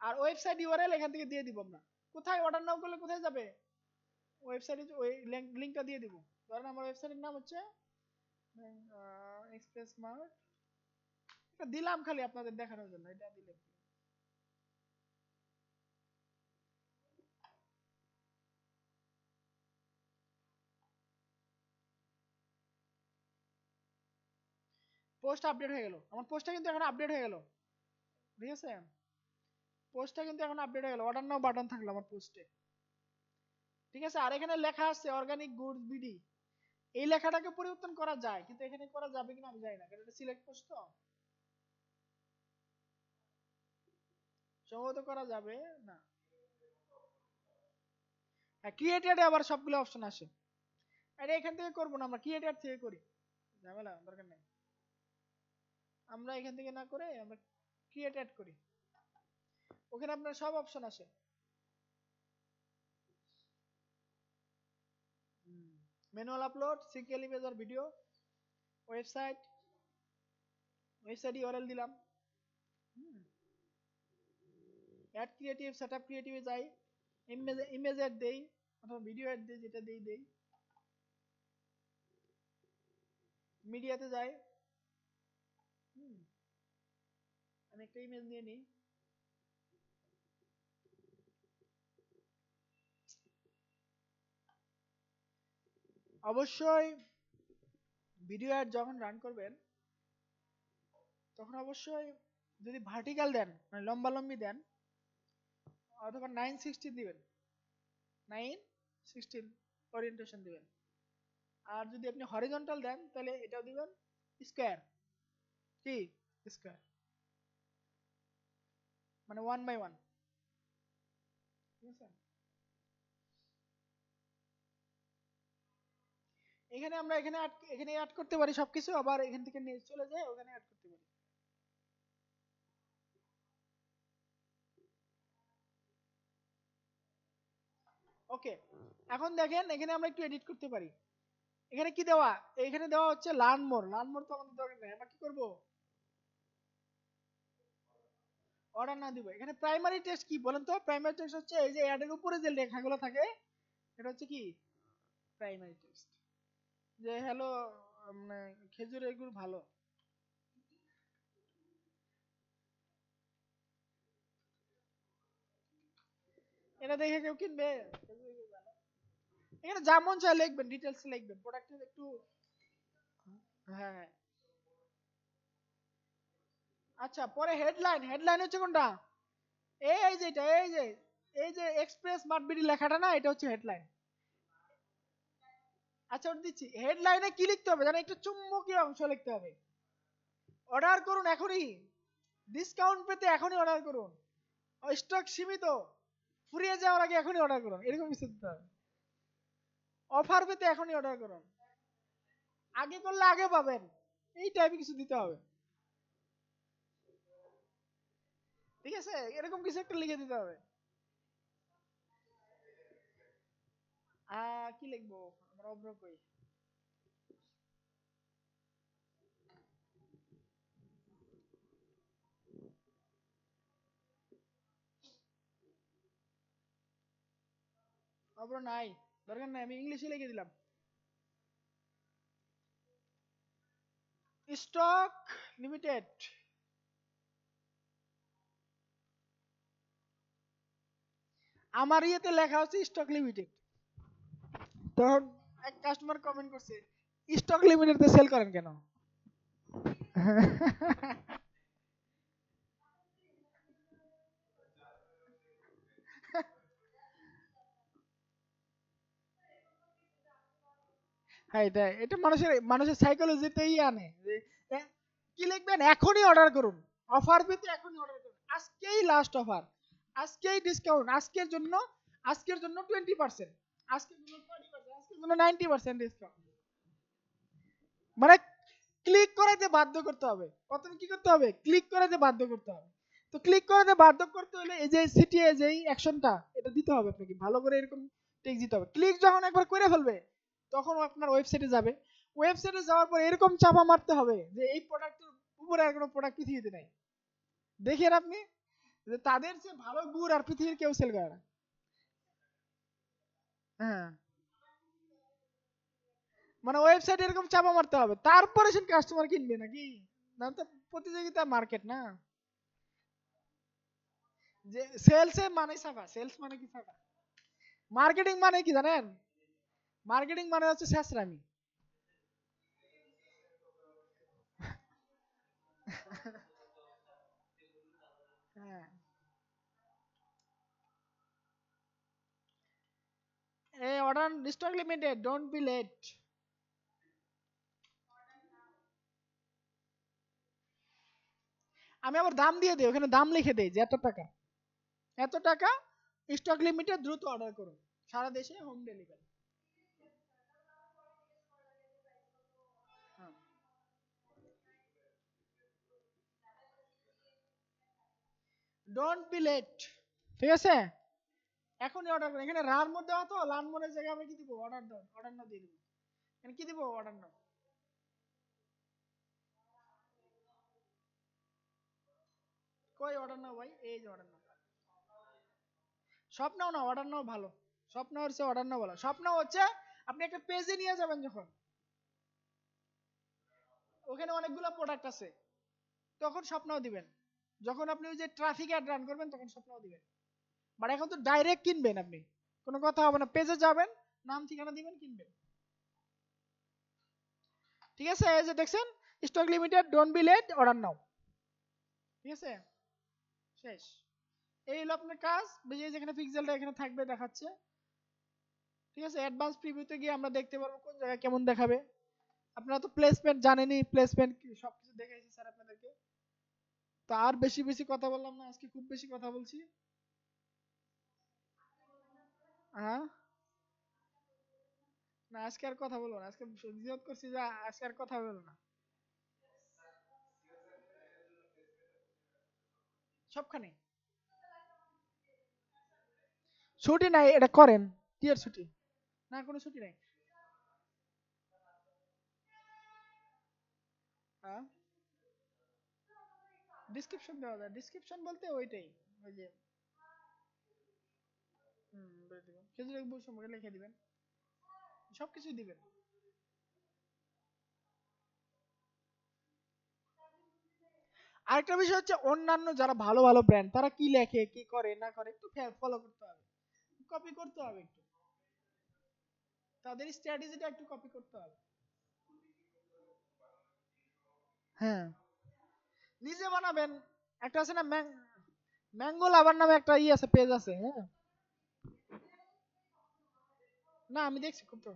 আর ওয়েবসাইট ইউআরএল এখান থেকে দিয়ে দিব আমরা। কোথায় অর্ডার নাও করলে কোথায় যাবে, ওয়েবসাইটে ওই লিংকটা দিয়ে দিব। ধরেন আমার ওয়েবসাইটের নাম হচ্ছে এক্সপ্রেস মার্ট, এটা দিলাম খালি আপনাদের দেখানোর জন্য, এটা দিলে পোস্ট আপডেট হয়ে গেল। আমার পোস্টটা কিন্তু এখন আপডেট হয়ে গেল। ঠিক আছে, পোস্টটা কিন্তু এখন আপডেট হয়ে গেল, অর্ডার নাও বাটন থাকলো আমার পোস্টে। ঠিক আছে, আর এখানে লেখা আছে অর্গানিক গুডস বিডি, এই লেখাটাকে পরিবর্তন করা যায়, কিন্তু এখানে করা যাবে কিনা আমি জানি না, কারণ এটা সিলেক্ট করছ তো। সম্ভবত করা যাবে না। হ্যাঁ, ক্রিয়েটেডে আবার সবগুলো অপশন আসে। এটা এখান থেকে করবো না, আমরা ক্রিয়েটেড থেকে করি, ঝামেলা দরকার নেই। আমরা এখান থেকে না করে আমরা ক্রিয়েটেড করি, ওখানে আপনার সব অপশন আসে। ম্যানুয়াল আপলোড, সিকিউর ইমেজ আর ভিডিও, ওয়েবসাইট, ওয়েবসাইট ইউআরএল দিলাম, অ্যাড ক্রিয়েটিভ, সেটআপ ক্রিয়েটিভে যাই, ইমেজ অ্যাড দেই অথবা ভিডিও অ্যাড দেই, যেটা দেই দেই, মিডিয়াতে যাই, আমি একটা ইমেজ নিয়ে নিই, অবশ্যই ভিডিও অ্যাড যখন রান করবেন তখন অবশ্যই যদি ভার্টিক্যাল দেন মানে লম্বা লম্বি দেন অথবা 960 দিবেন, 916 ওরিয়েন্টেশন দিবেন। আর যদি আপনি হরিজন্টাল দেন তাহলে এটাও দিবেন স্কয়ার, কি স্কয়ার মানে 1/1, ঠিক আছে। এখানে আমরা এখানে অ্যাড করতে পারি সবকিছু, আবার এখান থেকে নিয়ে চলে যায় ওখানে অ্যাড করতে পারি। ওকে, এখন দেখেন এখানে আমরা একটু এডিট করতে পারি। এখানে কি দেওয়া, এখানে দেওয়া হচ্ছে লার্ন মোর, লার্ন মোর তো আমাদের দরকার নেই, আমরা কি করব, অর্ডার না দিব। এখানে প্রাইমারি টেক্সট কি বলেন তো, প্রাইমারি টেক্সট হচ্ছে এই যে অ্যাড এর উপরে যে লেখাগুলো থাকে এটা হচ্ছে কি প্রাইমারি টেক্সট, যে হ্যালো মানে খেজুর এগুলো ভালো, এটা দেখে কেউ কিনবে? এখানে যা মন চায় লিখবেন, ডিটেইলস লিখবেন, প্রোডাক্টের একটু, হ্যাঁ। আচ্ছা, পরে হেডলাইন, হেডলাইন হচ্ছে কোনটা, এই যে এটা, এই যে এক্সপ্রেস স্মার্ট বিডি লেখাটা না, এটা হচ্ছে হেডলাইন। আচ্ছা ওটা দিচ্ছি, হেডলাইনে কি লিখতে হবে জানেন, একটা চুম্বকীয় অংশ লিখতে হবে, অর্ডার করুন এখনই, ডিসকাউন্ট পেতে এখনই অর্ডার করুন, স্টক সীমিত, ফুরিয়ে যাওয়ার আগে এখনই অর্ডার করুন, এরকম কিছু দিতে হবে, অফার পেতে এখনই অর্ডার করুন, আগে করলে আগে পাবেন, এই টাইপের কিছু দিতে হবে, ঠিক আছে, এরকম কিছু একটা লিখে দিতে হবে। কি লিখবো, আমরা অব্র কই, অব্র নাই, দরকার নাই, আমি ইংলিশে লিখে দিলাম, স্টক লিমিটেড, আমার ইয়েতে লেখা হচ্ছে স্টক লিমিটেড, তখন এক কাস্টমার কমেন্ট করছে স্টক লিমিটেড তে সেল করেন কেন? হ্যাঁ, এটা এটা মানুষের মানুষের সাইকোলজিতেই আনে যে, এ, কি লিখবেন, এখনই অর্ডার করুন, অফার পেতে এখনই অর্ডার করুন, আজকেই লাস্ট অফার, আজকেই ডিসকাউন্ট, আজকের জন্য 20%, আজকের জন্য 40%, আজকের জন্য 90% ডিসকাউন্ট, মানে ক্লিক করাতে বাধ্য করতে হবে, প্রথমে কি করতে হবে, ক্লিক করাতে বাধ্য করতে হবে। তো ক্লিক করাতে বাধ্য করতে হলে এই যে সিটিএ যেই অ্যাকশনটা এটা দিতে হবে আপনাকে, ভালো করে এরকম টেক্সট দিতে হবে, ক্লিক যখন একবার করে ফেলবে তখন ও আপনার ওয়েবসাইটে যাবে, ওয়েবসাইটে যাওয়ার পর এরকম চাপা মারতে হবে যে এই প্রোডাক্টের উপরে আর কোনো প্রোডাক্ট পৃথিবীতে নাই, দেখেন আপনি যে তাদের যে ভালো গুড় আর পৃথিবীর কেউ সেল করে না। হ্যাঁ, মানে ওয়েবসাইটে এরকম চাপা মারতে হবে, তারপরে সে কাস্টমার কিনবে নাকি, না তো প্রতিযোগিতা মার্কেট না, যে সেলস মানে ছাপা, সেলস মানে কি ছাপা, মার্কেটিং মানে কি জানেন, মার্কেটিং মানে হচ্ছে শেষরামি। হ্যাঁ, এই order stock limited, don't be late, আমি আবার দাম দিয়ে দিই, ওখানে দাম লিখে দেই যে এত টাকা স্টক লিমিটেড, দ্রুত অর্ডার করুন, সারা দেশে home delivery. Don't be late, ঠিক আছে? এখনই অর্ডার করুন। এখানে রার মোড দেওয়া, তো লান মোডের জায়গায় আমরা কি দিব, অর্ডার দাও, অর্ডার নাও দিয়ে দিব। এখানে কি দিব, অর্ডার নাও। কই অর্ডার নাও ভাই, এই যে অর্ডার নাও। সব নাও না, অর্ডার নাও ভালো, সব নাও হচ্ছে অর্ডার নাও ভালো। সব নাও হচ্ছে আপনি একটা পেজে নিয়ে যাবেন, যখন ওখানে অনেকগুলো প্রোডাক্ট আছে তখন স্বপ্নও দিবেন। যখন আপনি ওই যে ট্রাফিক অ্যাড রান করবেন তখন স্বপ্নও দিবেন। বাট এখন তো ডাইরেক্ট কিনবেন, আপনি কোনো কথা হবে না, পেজে যাবেন, নাম ঠিকানা দিবেন, কিনবেন। ঠিক আছে, এই যে দেখছেন, stock limited, don't be late, order now. ঠিক আছে, শেষ। এই হলো আপনার কাজ। এই যে যেখানে পিক্সেলটা এখানে থাকবে দেখাচ্ছে। ঠিক আছে, অ্যাডভান্স প্রিভিউতে গিয়ে আমরা দেখতে পারবো কোন জায়গায় কেমন দেখাবে। আপনারা তো প্লেসমেন্ট জানেনই, প্লেসমেন্ট সবকিছু দেখাইছি স্যার আপনাদেরকে। তো আর বেশি বেশি কথা বললাম না, আজকে খুব বেশি কথা বলছি। হ্যাঁ, না আজকে আর কথা বলবো না, আজকে নিয়ত করছি যে আজকে আর কথা বলবো না। সবখানে ছুটি নাই, এটা করেন। কি এর ছুটি? না, কোনো ছুটি নাই। হ্যাঁ, ডিসক্রিপশন দেওয়া যায়, ডিসক্রিপশন বলতে ওইটাই, ওই যে বলে দিবেন, খেজুরের গুড় সম্পর্কে লিখে দিবেন, সবকিছু দিবেন। আরেকটা বিষয় হচ্ছে, অন্যান্য যারা ভালো ভালো ব্র্যান্ড তারা কি লেখে, কি করে না করে একটু ফলো করতে হবে, কপি করতে হবে, একটু তাদের স্ট্র্যাটেজিটা একটু কপি করতে হবে। হ্যাঁ, নিজে বানাবেন। একটা আছে না, ম্যাঙ্গো লাভার নামে একটা আছে, পেজ আছে। হ্যাঁ, না আমি দেখছি খুব তো